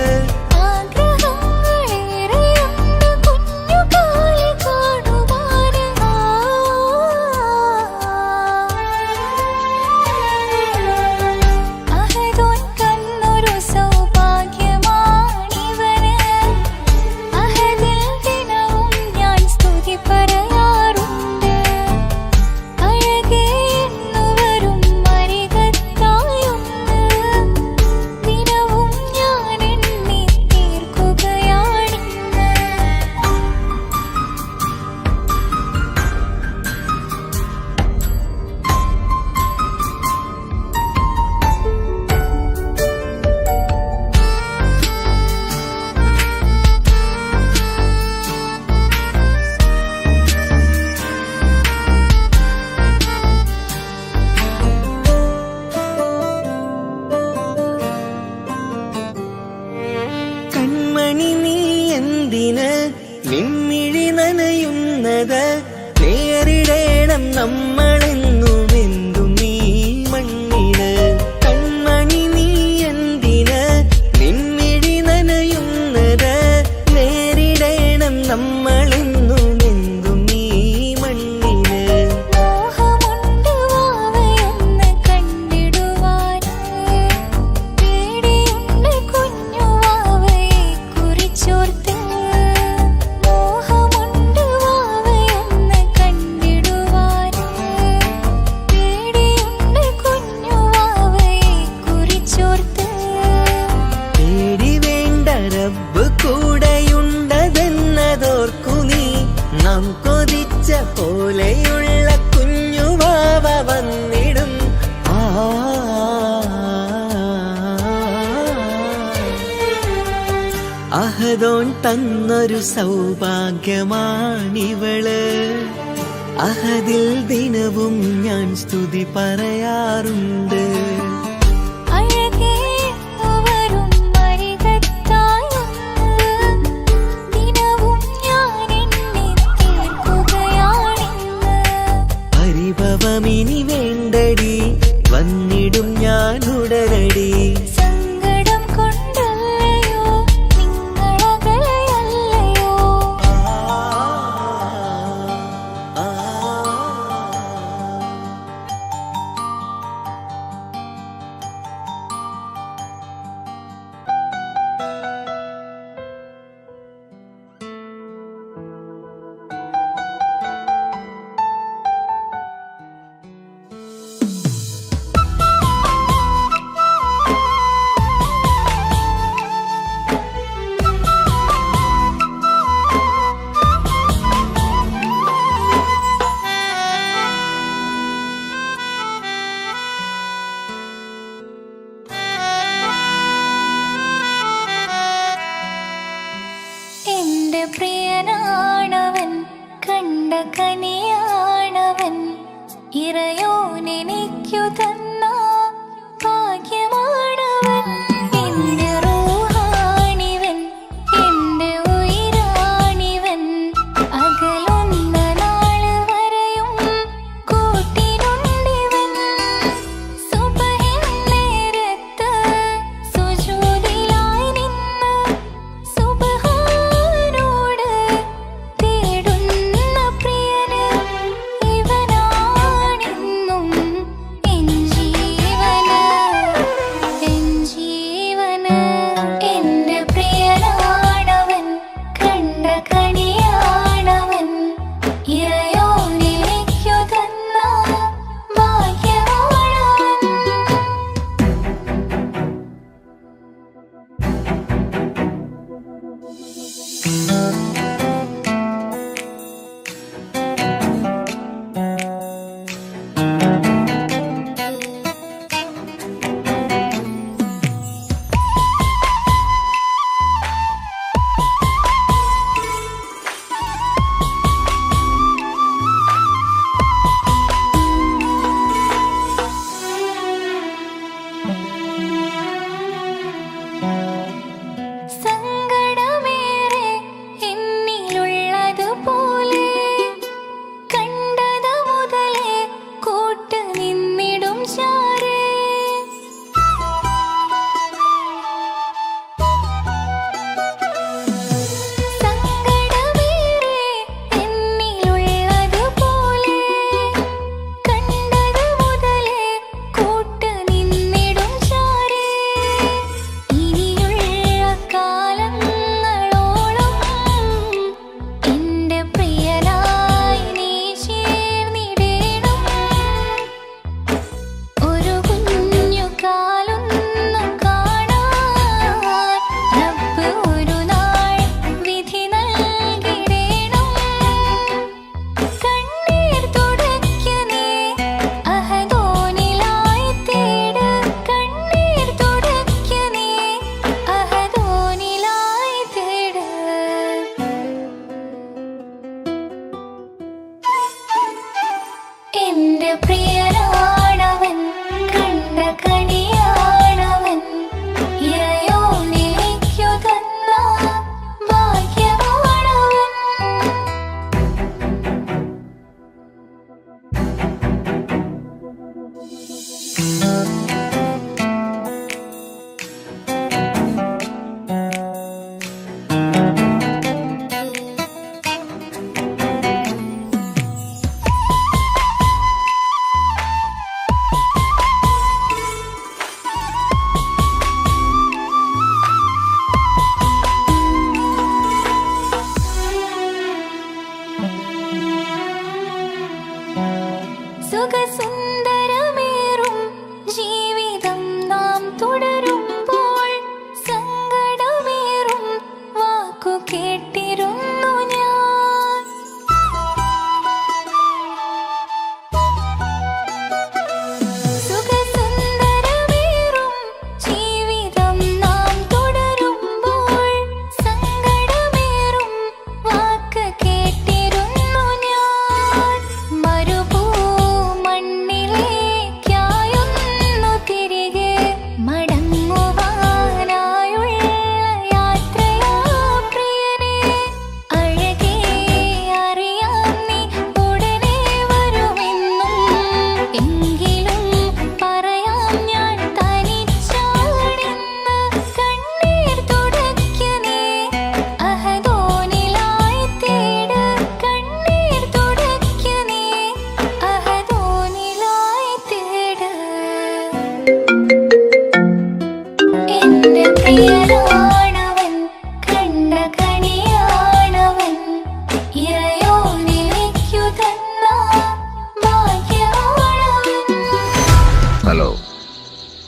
നിൻമിഴി നനയുന്നത് നേരിടേണം നമ്മളെന്നും എന്തും നീ മണ്ണിന്. കൺമണി നീ എന്തിന് നിൻമിഴി നനയുന്നത് നേരിടേണം നമ്മളെന്നും എന്തും നീ മണ്ണിന്. കൂടെയുണ്ടതെന്നതോർക്കു നീ നാം കൊതിച്ച പോലെയുള്ള കുഞ്ഞുവാവ വന്നിടും. അഹദോൻ തന്നൊരു സൗഭാഗ്യമാണിവള്. അഹദിൽ ദിനവും ഞാൻ സ്തുതി പറയാറുണ്ട്. പരിഭവമിനി വേണ്ടടി വന്നിടും ഞാൻ ഉടനടി. സങ്കടം കൊണ്ടല്ലയോ നിങ്ങളകലയല്ലയോ. പ്രിയനാണവൻ കണ്ട കനിയാണവൻ ഇറയോനെനിക്കു തന്ന ഭാഗ്യമാണവൻ. എന്റെ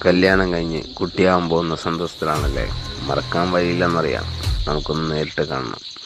കല്യാണം കഴിഞ്ഞ് കുട്ടിയാവാൻ പോകുന്ന സന്തോഷത്തിലാണല്ലേ? മറക്കാൻ വഴിയില്ലെന്നറിയാം. നമുക്കൊന്ന് നേരിട്ട് കാണണം.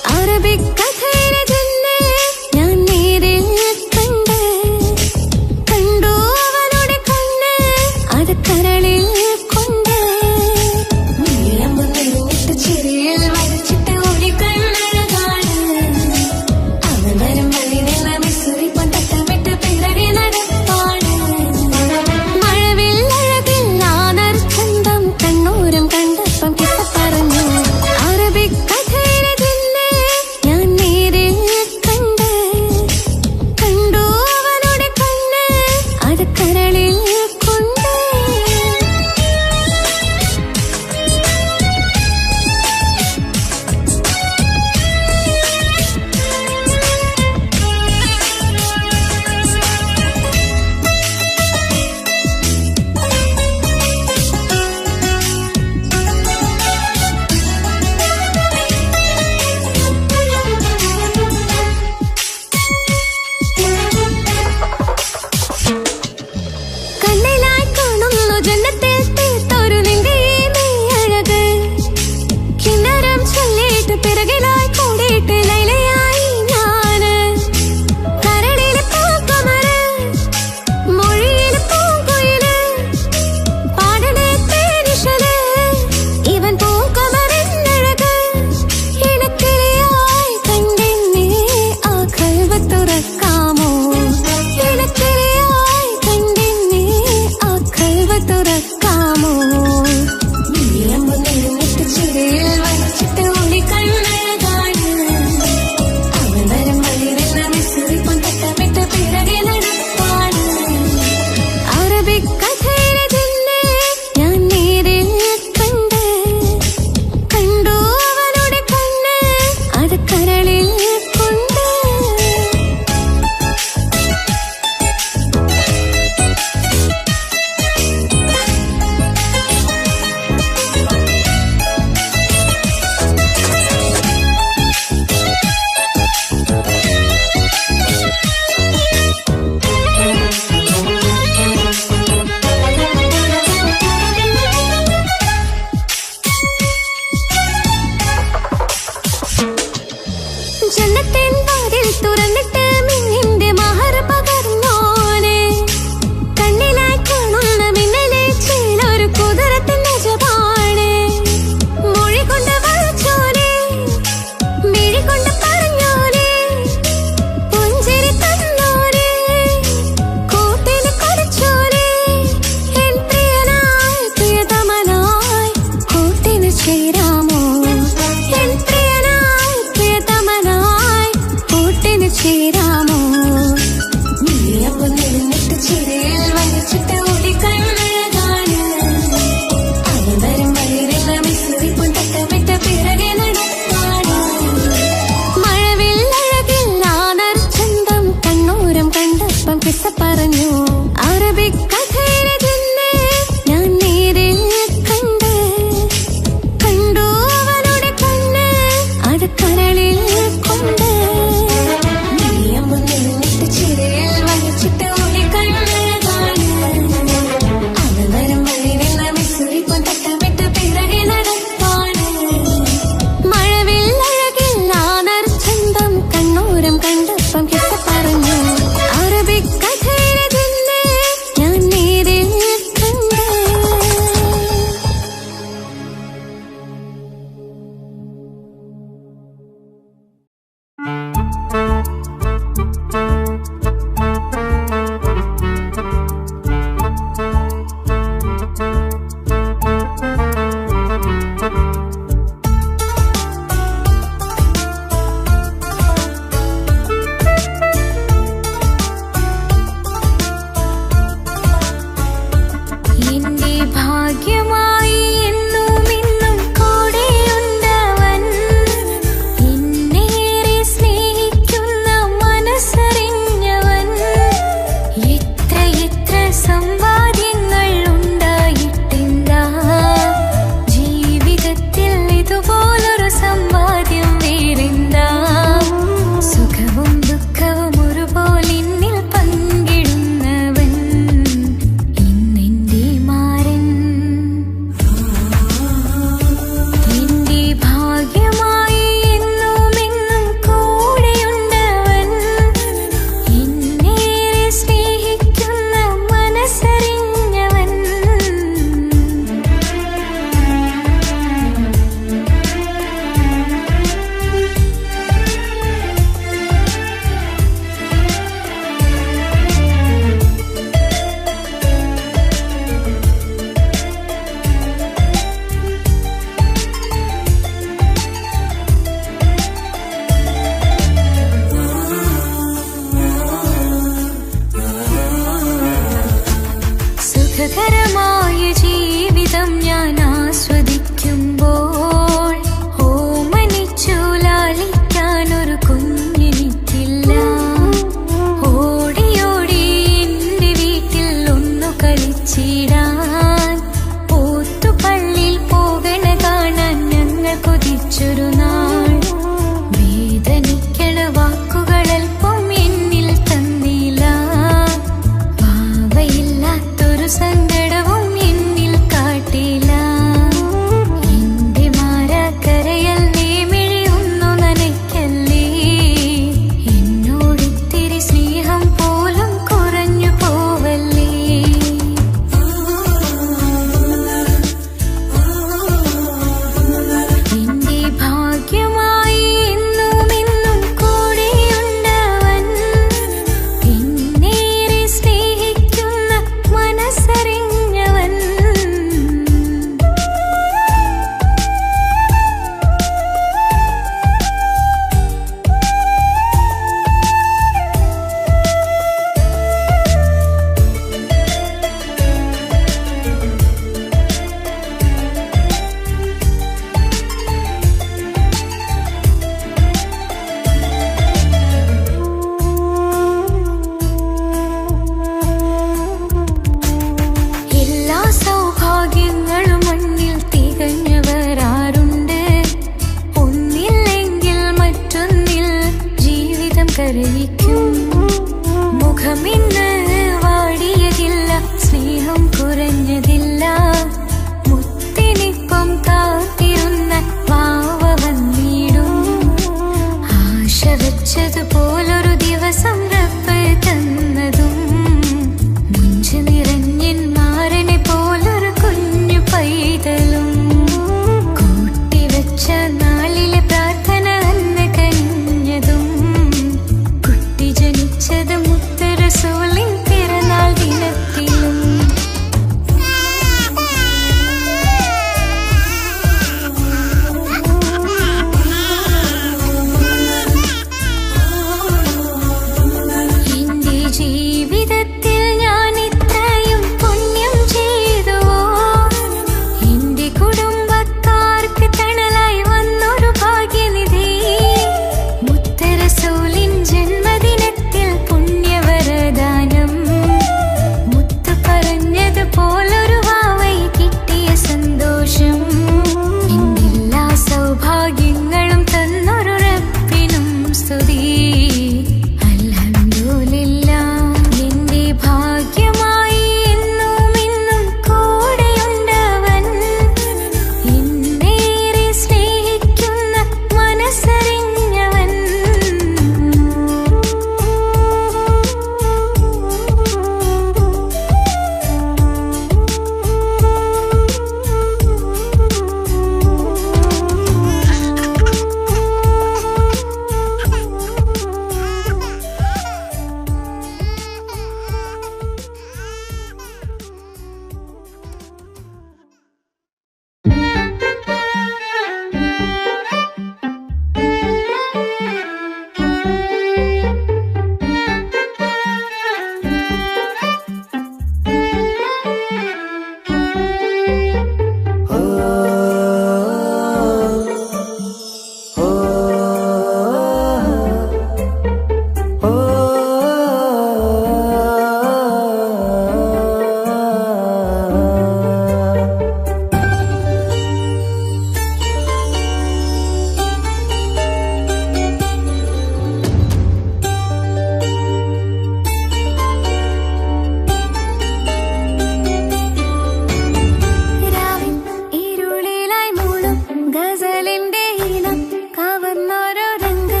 ഗസലിന്റെ ഈണം കവർന്നോരോ രംഗ്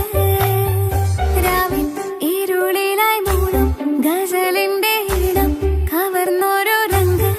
രാവിൻ ഇരുളിലായി മൂടും ഗസലിന്റെ ഈണം കവർന്നോരോ രംഗ്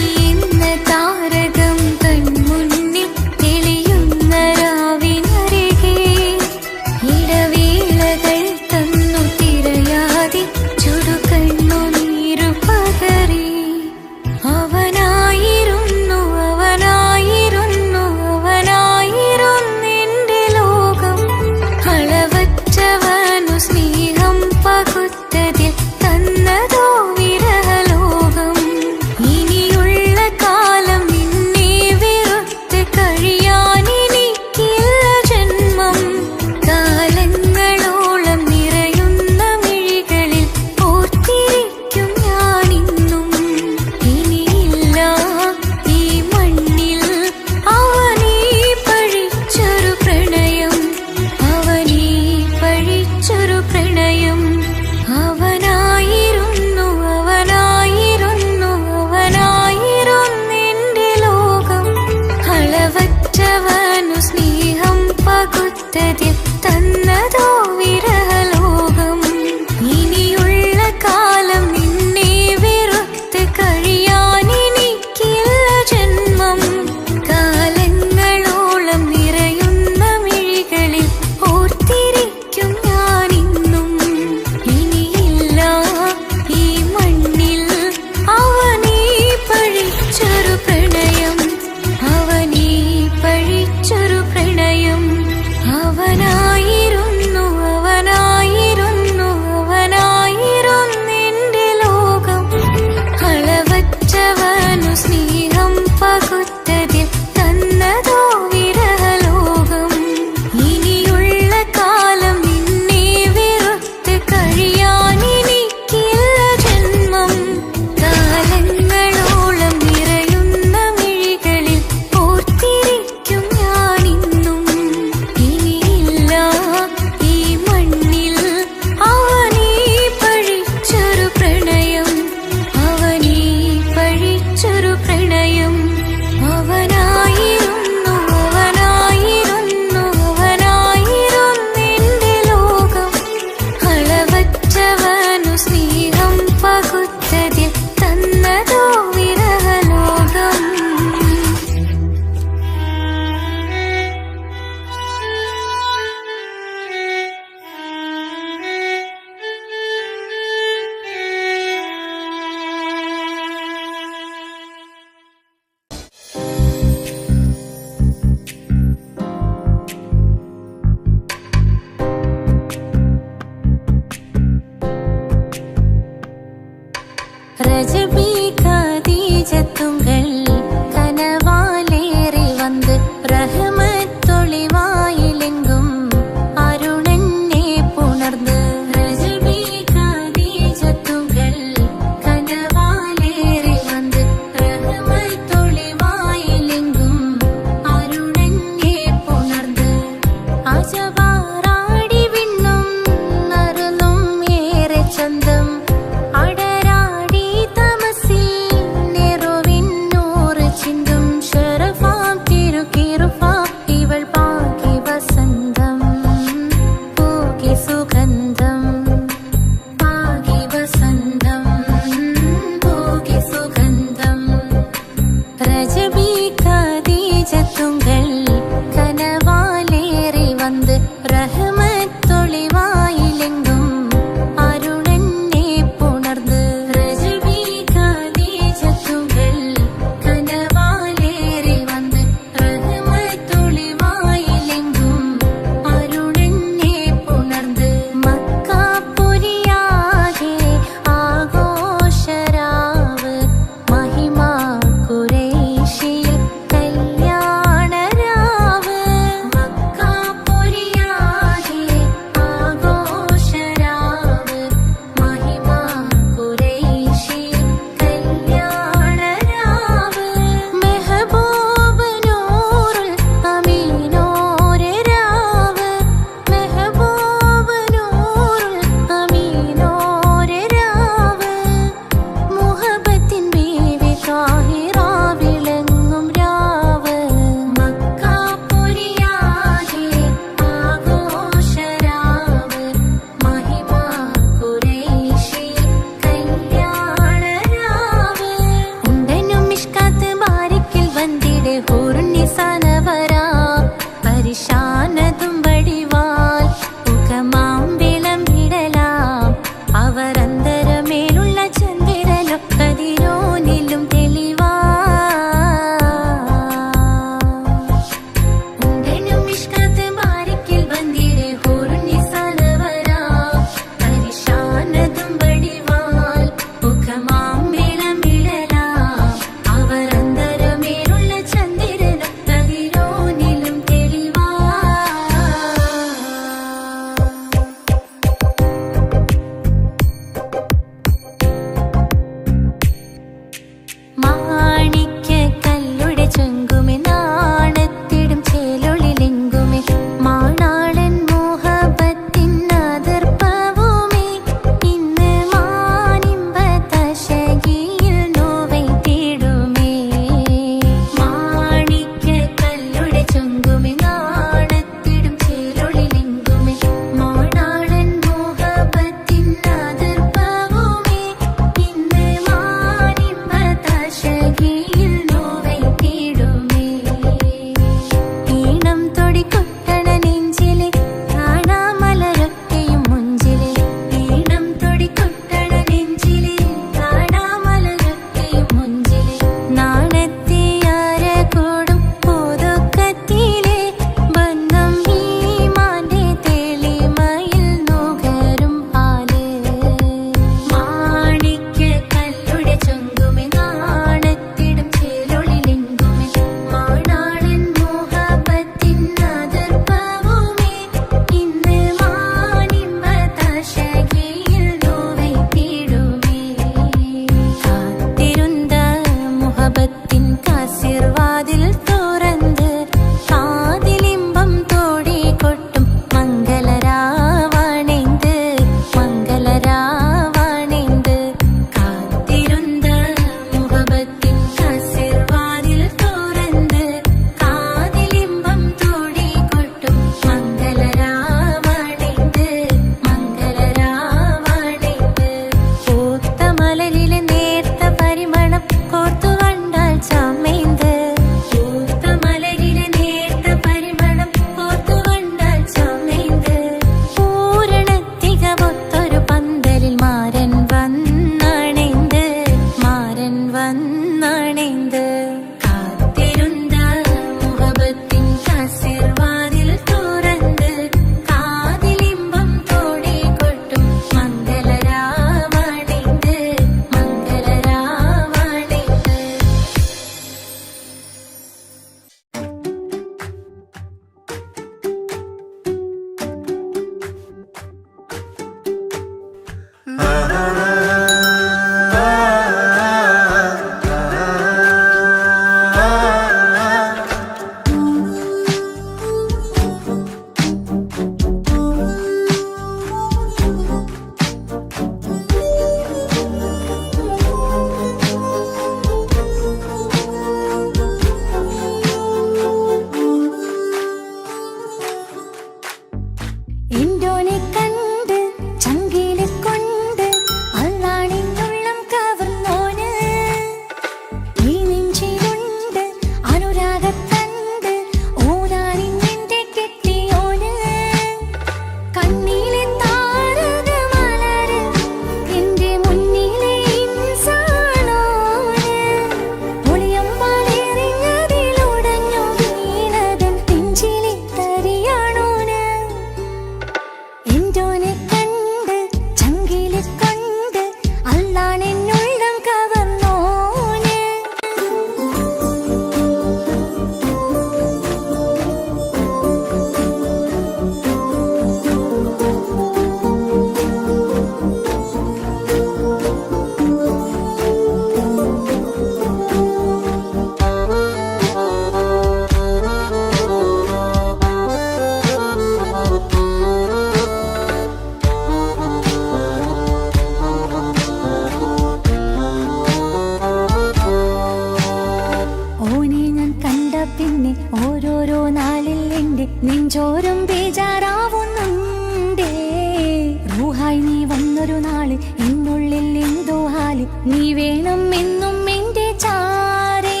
ഒരു നാള് എന്നുള്ളിൽ എന്തോ ഹാല് നീ വേണം എന്നും എന്റെ ചാരേ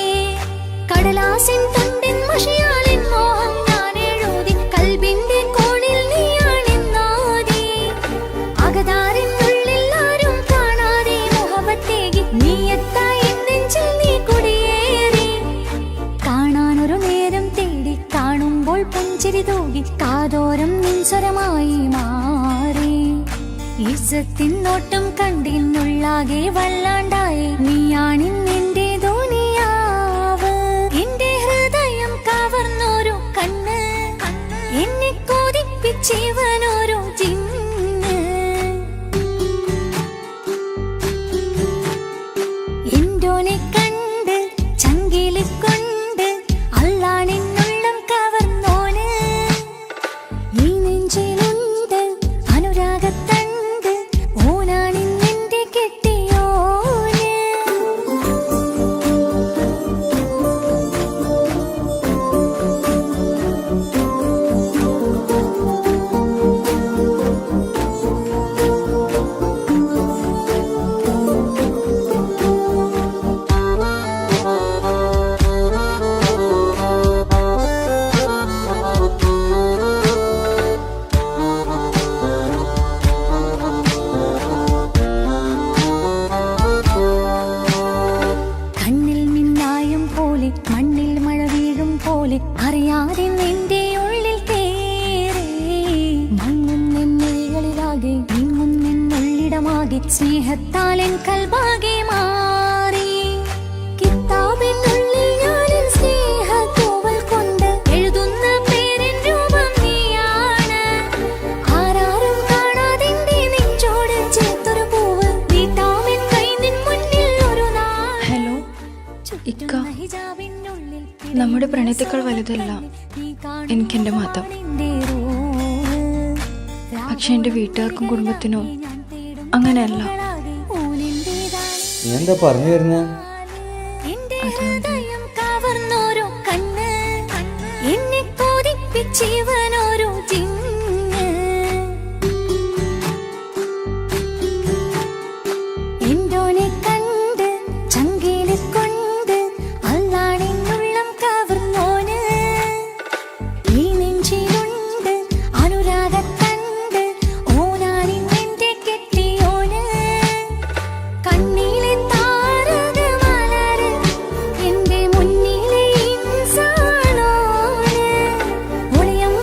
കടലാസിൻ തണ്ടിൻ മഷിയാലിൻ മോഹം ഞാൻ എഴുതി കൽബിന്റെ കോണിൽ നീയാണെന്നാതി അകതാരിനുള്ളിൽ ആരും കാണാതെ മുഹബത്തേകി നീ എത്തായി നെഞ്ചിൽ നീ കുടിയേറി കാണാനൊരു നേരം തേടി കാണുമ്പോൾ പുഞ്ചിരി തൂകി കാതോരം നിൻസ്വരമായി മാറി ഇസ്സത്തിൻ നോട്ടം കണ്ടിന്നുള്ളാകെ വല്ലാണ്ടായി നീയാണിന്നെന്റെ ദുനിയാവ് എന്റെ ഹൃദയം കവർന്നോരു കണ്ണ് എന്നെ കൊതിപ്പിച്ചിവനോരു ജിന്ന് എന്തോനെ കണ്ട് ചങ്കില് കൊണ്ട് അല്ലാണെന്നുള്ളം കവർന്നോന് ഈ നെഞ്ചിലുണ്ട് അനുരാഗത്തണ്ട് ഓനാണിന്നെന്റെ കെട്ടിയോന് കണ്ണിൽ മിന്നായം പോലെ മണ്ണിൽ മഴ വീഴും പോലെ അറിയാതെ നിന്റെ ഉള്ളിൽ കേറി മങ്ങുന്നെന്നുള്ളിലാകെ നീങ്ങുന്നെന്നുള്ളിടമാകെ സ്നേഹത്താലൻ കൽബാകെ മാറി കിതാബിനുള്ളിൽ ഞാനിൻ സ്നേഹത്തൂവൽ കൊണ്ട് എഴുതുന്ന പേരിൻ രൂപം നീയാണ് ആരാരും കാണാതെന്റെ നെഞ്ചോട് ചേർത്തൊരു പൂവ് വീട്ടാമിൻ കൈ നിൻ മുന്നിൽ ഒരു നാൾ ഹലോ ഇക്ക, നമ്മുടെ പ്രണയത്തേക്കാൾ വലുതല്ല എനിക്കെന്റെ മതം. പക്ഷെ എന്റെ വീട്ടുകാർക്കും കുടുംബത്തിനും അങ്ങനെയല്ല. നീ എന്താ പറഞ്ഞു വരുന്നേ? കവർന്നോരോ കണ്ണ് എന്നെ കൊതിപ്പിച്ചിവനോരോ ജിന്ന് എന്തോനെ കണ്ട് ചങ്കില് കൊണ്ട് അല്ലാണെന്നുള്ളം കവർന്നോന് ഈ നെഞ്ചിലുണ്ട് അനുരാഗത്തണ്ട് ഓനാണിന്നെന്റെ കെട്ടിയോന് കണ്ണിലെ താരകമലര് എന്റെ മുന്നിലെ ഇൻസാണോന് ഒളിയം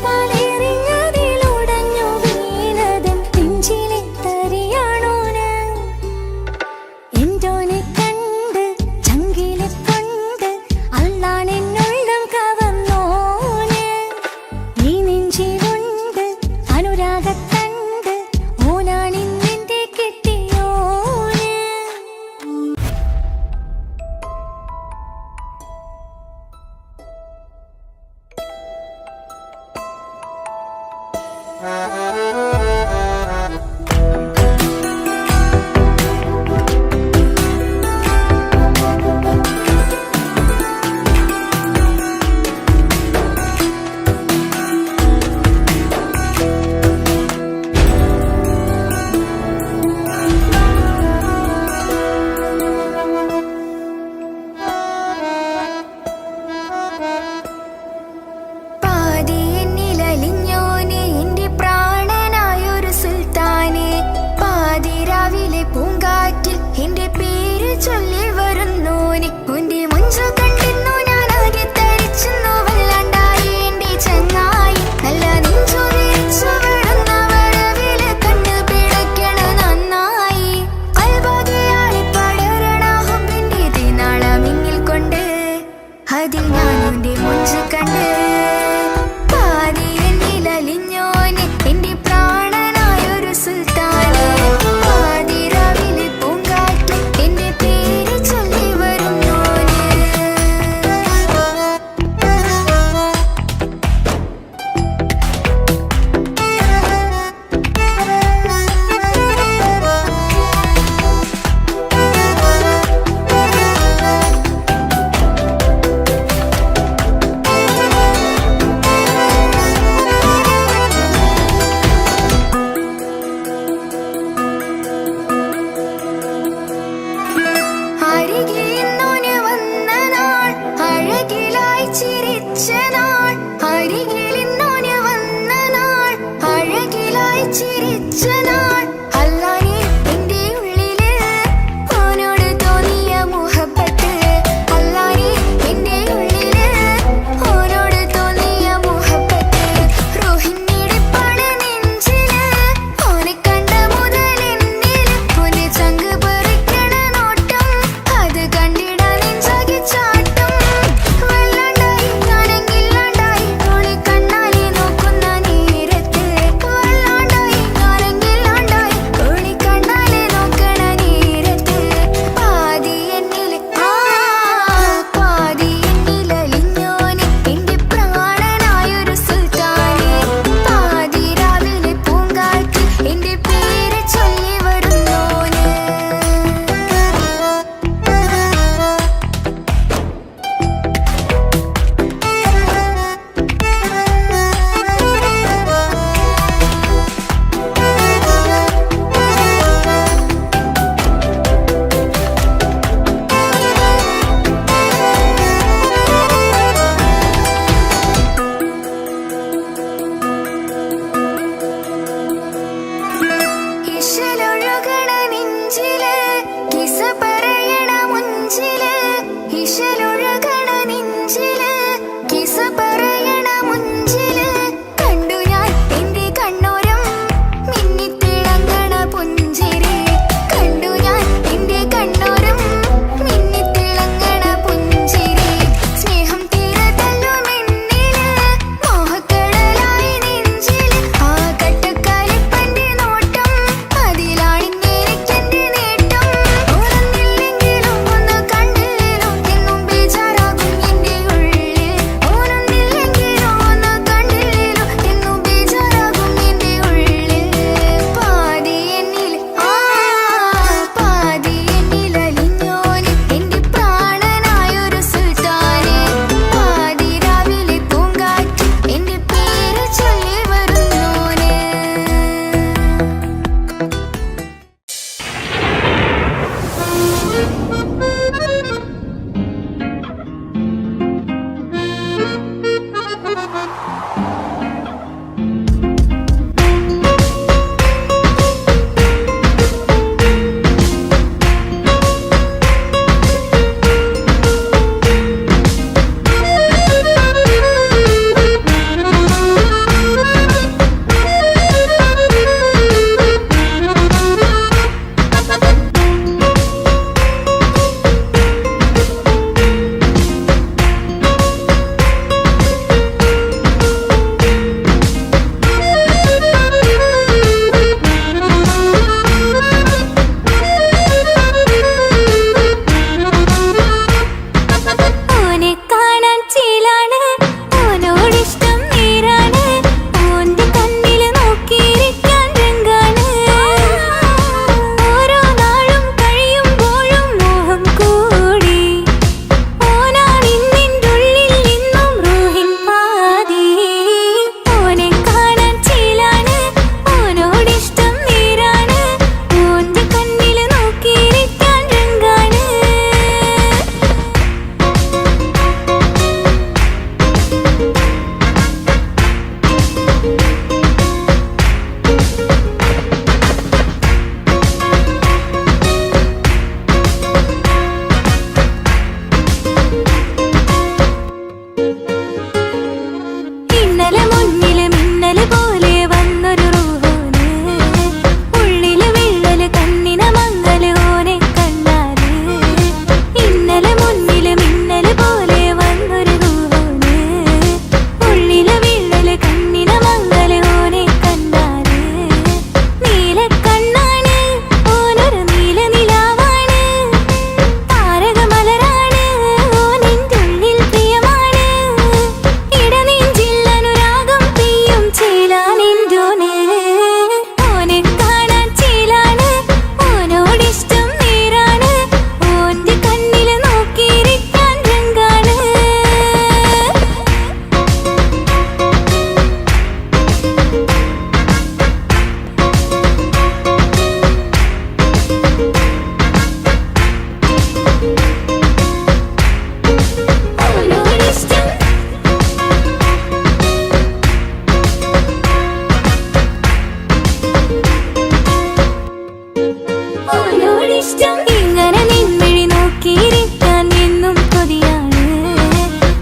ഇഷ്ടം ഇങ്ങനെ നിൻമിഴി നോക്കിയിരിക്കാൻ എന്നും കൊതിയാണ്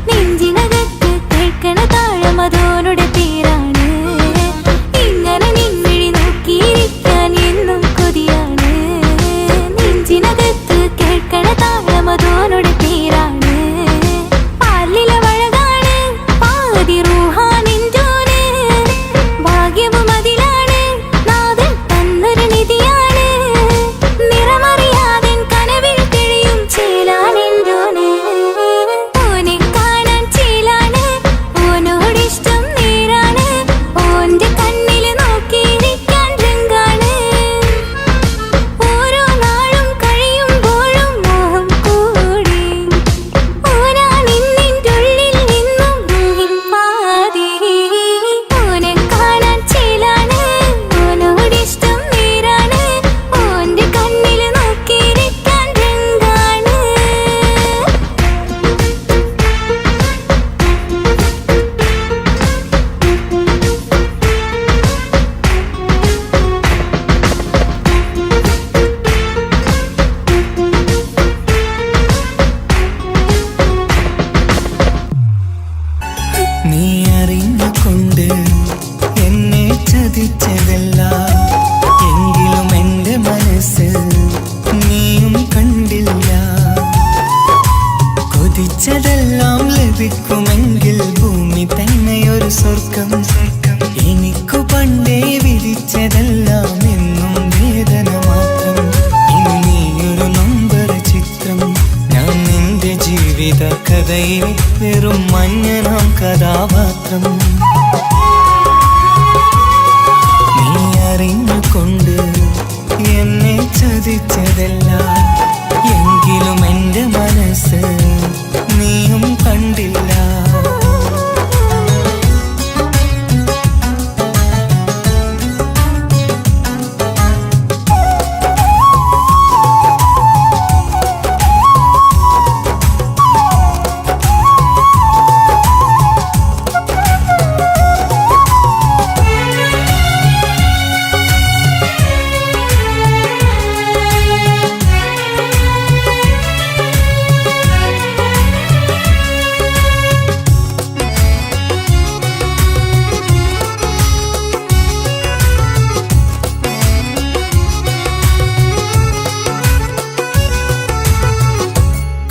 നെഞ്ചിനകത്ത് കേൾക്കണ താളം അതോനുടെ പേരാണ് ഇങ്ങനെ നിൻമിഴി നോക്കിയിരിക്കാൻ എന്നും കൊതിയാണ് നെഞ്ചിനകത്ത് കേൾക്കണ താളം അതോനുടെ പേരാണ് പാലിലെ വഴകാണ് പാതി റൂഹാനിൻജോന് ഭാഗ്യവും അതിലാണ് നാഥൻ തന്നൊരു നിധിയാണ് നിറമറിയാതൻ കനവിൽ തെളിയും ചേലാനെൻജോന് ഓനെ കാണാൻ ചേലാണ് ഓനോടിഷ്ടം നേരാണ് ഓന്റെ കണ്ണില് നോക്കിയിരിക്കാൻ രംഗാണ് ഓരോ നാളും കഴിയുമ്പോഴും മോഹം കൂടി ഓനാണിന്നിൻ്റെ ഉള്ളിൽ നിന്നും റൂഹിൻ പാതി ഓനെ കാണാൻ ചേലാണ് ഓനോടിഷ്ടം നേരാണ് ഓന്റെ കണ്ണില് നോക്കിയിരിക്കാൻ രംഗാണ് നീ അറിഞ്ഞുകൊണ്ട് എന്നെ ചതിച്ചതല്ല എങ്കിലും എൻ്റെ മനസ്സ് നീയും കണ്ടില്ല കൊതിച്ചതെല്ലാം ലഭിക്കുമെങ്കിൽ ഭൂമി തന്നെയൊരു സ്വർഗം എനിക്കു പണ്ടേ വിധിച്ചതെല്ലാം എന്നും വേദന മാത്രം ഇനി നീയൊരു നമ്പർ ചിത്രം ഞാൻ നിന്റെ ജീവിത കഥയിൽ വെറും മഞ്ഞനാം കഥാപാത്രം നീ അറിഞ്ഞുകൊണ്ട് എന്നെ ചതിച്ചതല്ല എങ്കിലും എൻ്റെ മനസ്സ് നീയും കണ്ടില്ല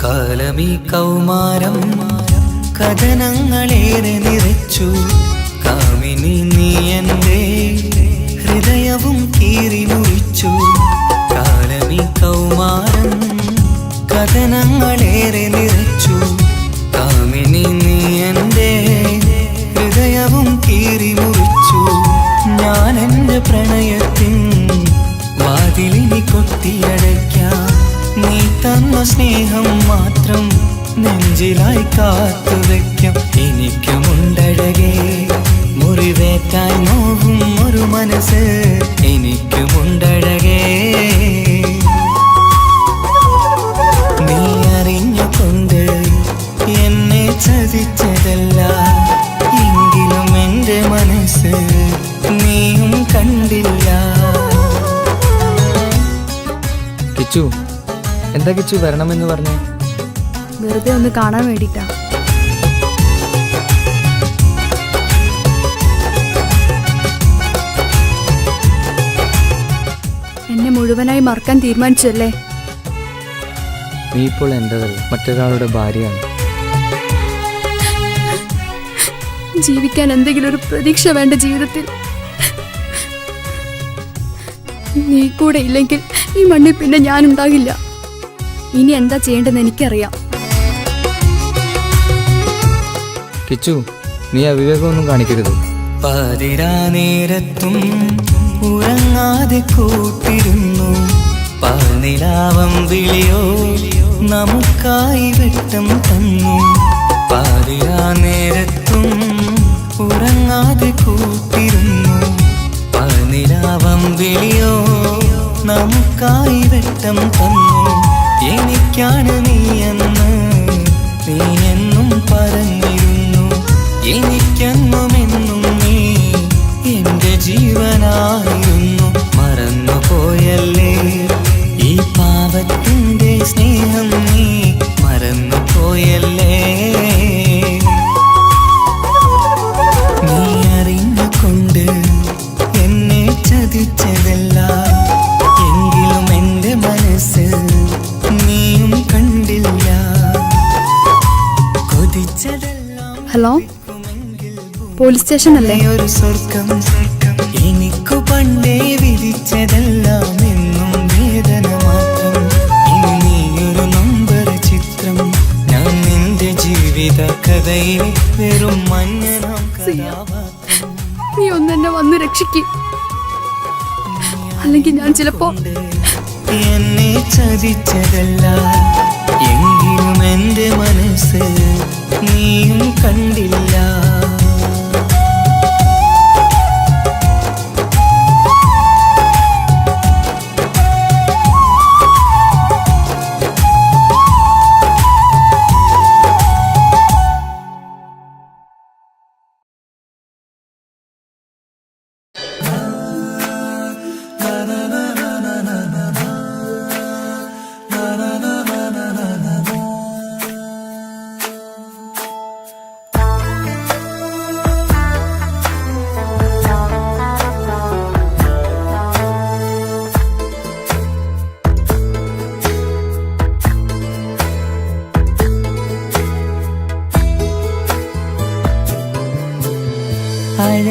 കാലമീ കൗമാരം കഥനങ്ങളേറെ നിറച്ചു കാമിനി നീ എൻ്റെ ഹൃദയവും കീറി മുറിച്ചു കാലമീ കൗമാരം കഥനങ്ങളേറെ നിറച്ചു കാമിനി നീ എൻ്റെ ഹൃദയവും കീറി മുറിച്ചു ഞാൻ എൻ്റെ പ്രണയത്തിൻ വാതിലിനി കൊട്ടിയടയ്ക്കാം നീ തന്ന സ്നേഹം മാത്രം നെഞ്ചിലായി കാത്തുവെക്കാം എനിക്കുമുണ്ടഴകേ മുറിവേറ്റായി നോവും ഒരു മനസ്സ് എനിക്കുമുണ്ടഴകേ നീ അറിഞ്ഞുകൊണ്ട് എന്നെ ചതിച്ചതല്ല എങ്കിലും എൻ്റെ മനസ്സ് നീയും കണ്ടില്ല. കിച്ചു, എന്താ കിച്ചു വരണമെന്ന് പറഞ്ഞു? വെറുതെ ഒന്ന് കാണാൻ വേണ്ടിട്ടാ. എന്നെ മുഴുവനായി മറക്കാൻ തീരുമാനിച്ചല്ലേ? നീ ഇപ്പോൾ എന്റേതല്ല, മറ്റൊരാളുടെ ഭാര്യയാണ്. ജീവിക്കാൻ എന്തെങ്കിലും ഒരു പ്രതീക്ഷ വേണ്ട ജീവിതത്തിൽ. നീ കൂടെ ഇല്ലെങ്കിൽ ഈ മണ്ണിൽ പിന്നെ ഞാനുണ്ടാകില്ല. ഇനി എന്താ ചെയ്യേണ്ടതെന്ന് എനിക്കറിയാം. കിച്ചു, നീ അവിവേകമൊന്നും കാണിക്കരുത്. പാതിരാ നേരത്തും ഉറങ്ങാതെ കൂട്ടിരുന്നു പാൽനിലാവം വിളിയോ നമുക്കായി വെട്ടം തന്നു. പാതിരാ നേരത്തും ഉറങ്ങാതെ കൂട്ടിരുന്നു പാൽനിലാവം വിളിയോ നമുക്കായി വെട്ടം തന്നു. എനിക്കാണ് നീയെന്ന് നീ എന്നും പറഞ്ഞിരുന്നു. എനിക്കെന്നുമെന്നും നീ എന്റെ ജീവനായിരുന്നു. മറന്നുപോയല്ലേ ഈ പാവ ഹലോ, പോലീസ് സ്റ്റേഷൻ അല്ലേ? ഒരു സ്വർഗം എനിക്കു പണ്ടേ വിധിച്ചതെല്ലാം എന്നും വേദന മാത്രം. ഇനിയൊരു നമ്പർ ചിത്രം ഞാൻ നിന്റെ ജീവിത കഥയിലെ വെറും മഞ്ഞനാം കഥാപാത്രം. നീ ഒന്നെന്നെ വന്ന് രക്ഷിക്ക്, അല്ലെങ്കിൽ ഞാൻ ചിലപ്പോ എന്നെ ചതിച്ചതല്ല എങ്കിലും എന്റെ മനസ്സ് നീയും കണ്ടില്ല.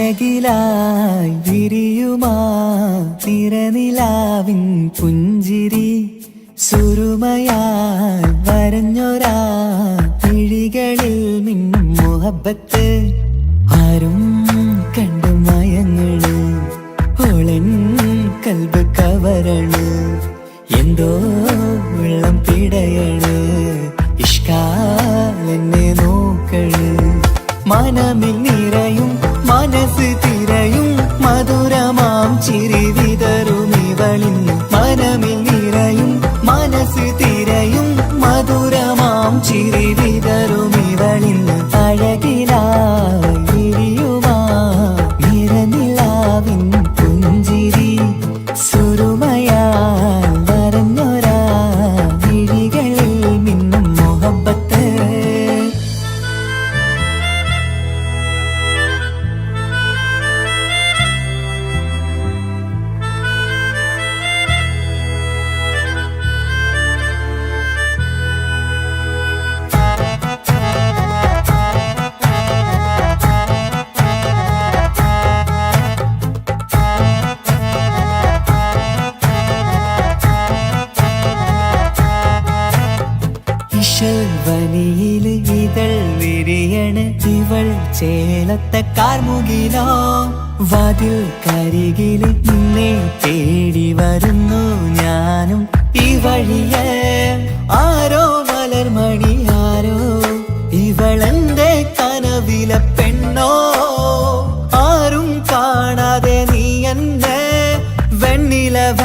അഴകിലായി വിരിയുമാ തിരനിലാവിൻ പുഞ്ചിരി സുരുമയായി വരഞ്ഞൊരാ വിഴികളിൽ മിന്നും മുഹബത്ത് ആരും കണ്ടു മയങ്ങള് ഓളൻ കൽബ് കവരണ് എന്തോ വെള്ളം പിടയണ് ഇഷ്കാലെന്നെ നോക്കള് മനമിൽ നിറയും മനസ്സ് തിരയും മധുരമാം ചിരി വിതറും ഇവളിന്ന് മനമിൽ നിറയും മനസ്സ് തിരയും മധുരമാം ചിരി വിതറും ഇവളിന്ന് അഴകിലായി വിരിയുമാ നിറനിലാവിൻ പുഞ്ചിരി സുരുമയാൽ വരഞ്ഞൊരാ വിഴികളിൽ മിന്നും മുഹബത്ത്. വനിയില് ഇതൾ വിരിയണ് ഇവൾ ചേലത്തെ കാർമുകിലോ വാതിൽ കരികില് നിന്നെ തേടി വരുന്നു ഞാനും ഈ വഴിയെ ആരോ മലർമണി ആരോ ഇവളെന്റെ കനവിലെ പെണ്ണോ ആരും കാണാതെ നീ എന്നെ വെണ്ണിലവ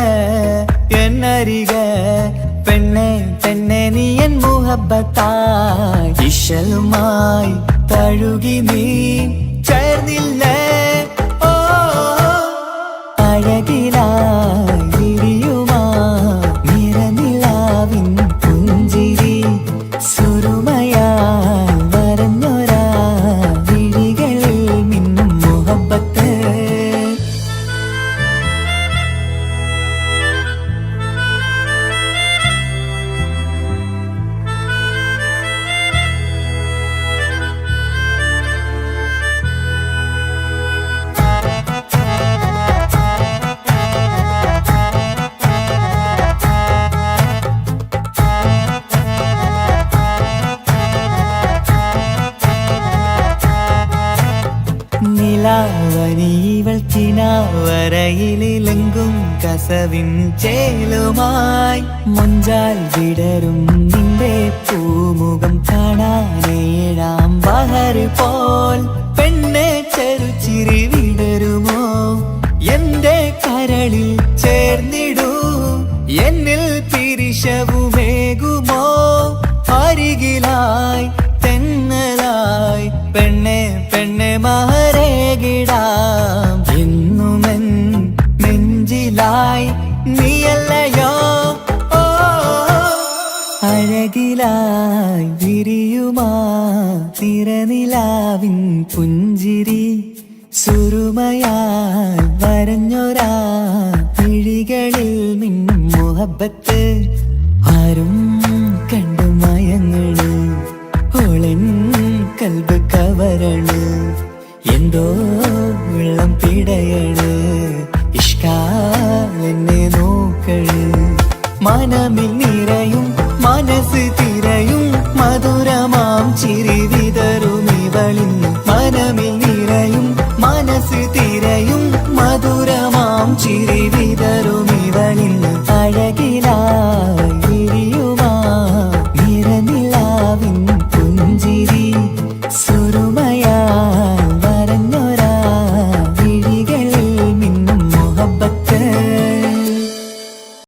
എന്നരിക പെണ്ണെ പെണ്ണെ നീ എൻ മുഹബത്തായി ഇശലുമായി തഴുകി നീ ചേർന്നില്ലേ ഓ അഴകിലായി വിരിയുമാ നിറനിലാവിൻ പുഞ്ചിരി സുരുമയാൽ വരഞ്ഞൊരാ വിഴികളിൽ മിന്നും മുഹബത്ത്. നിലാവനിവൾ കിനാവരയിലെങ്കും കസവിൻ ചേലുമായി മുഞ്ചാൽ വിടരും നിന്റെ പൂമുഖം കാണാനേഴാം ബഹർ പോൽ പെണ്ണെ ചെറുചിരി വിടരുമോ എന്റെ കരളിൽ ചേർന്നിടൂ എന്നിൽ പിരിശവുമേകുമോ അരികിലായി തെന്നലായി പെണ്ണെ പെണ്ണെ മഹരേകിടാം എന്നുമെൻ നെഞ്ചിലായി നീയല്ലയോ ഓ അഴകിലായി വിരിയുമാ തിരനിലാവിൻ പുഞ്ചിരി സുരുമയാൽ വരഞ്ഞൊരാ വിഴികളിൽ മിന്നും മുഹബത്ത് ആരും കണ്ടു മയങ്ങള് ഓളൻ കൽബ് കവര പറയണ് ഇഷ്കാലെന്നെ നോക്കണ് മനമിൽ നിറയും മനസ്സ് തിരയും മധുരമാം ചിരി വിതറും ഇവളിന്ന് മനമിൽ നിറയും മനസ്സ് തിരയും മധുരമാം ചിരി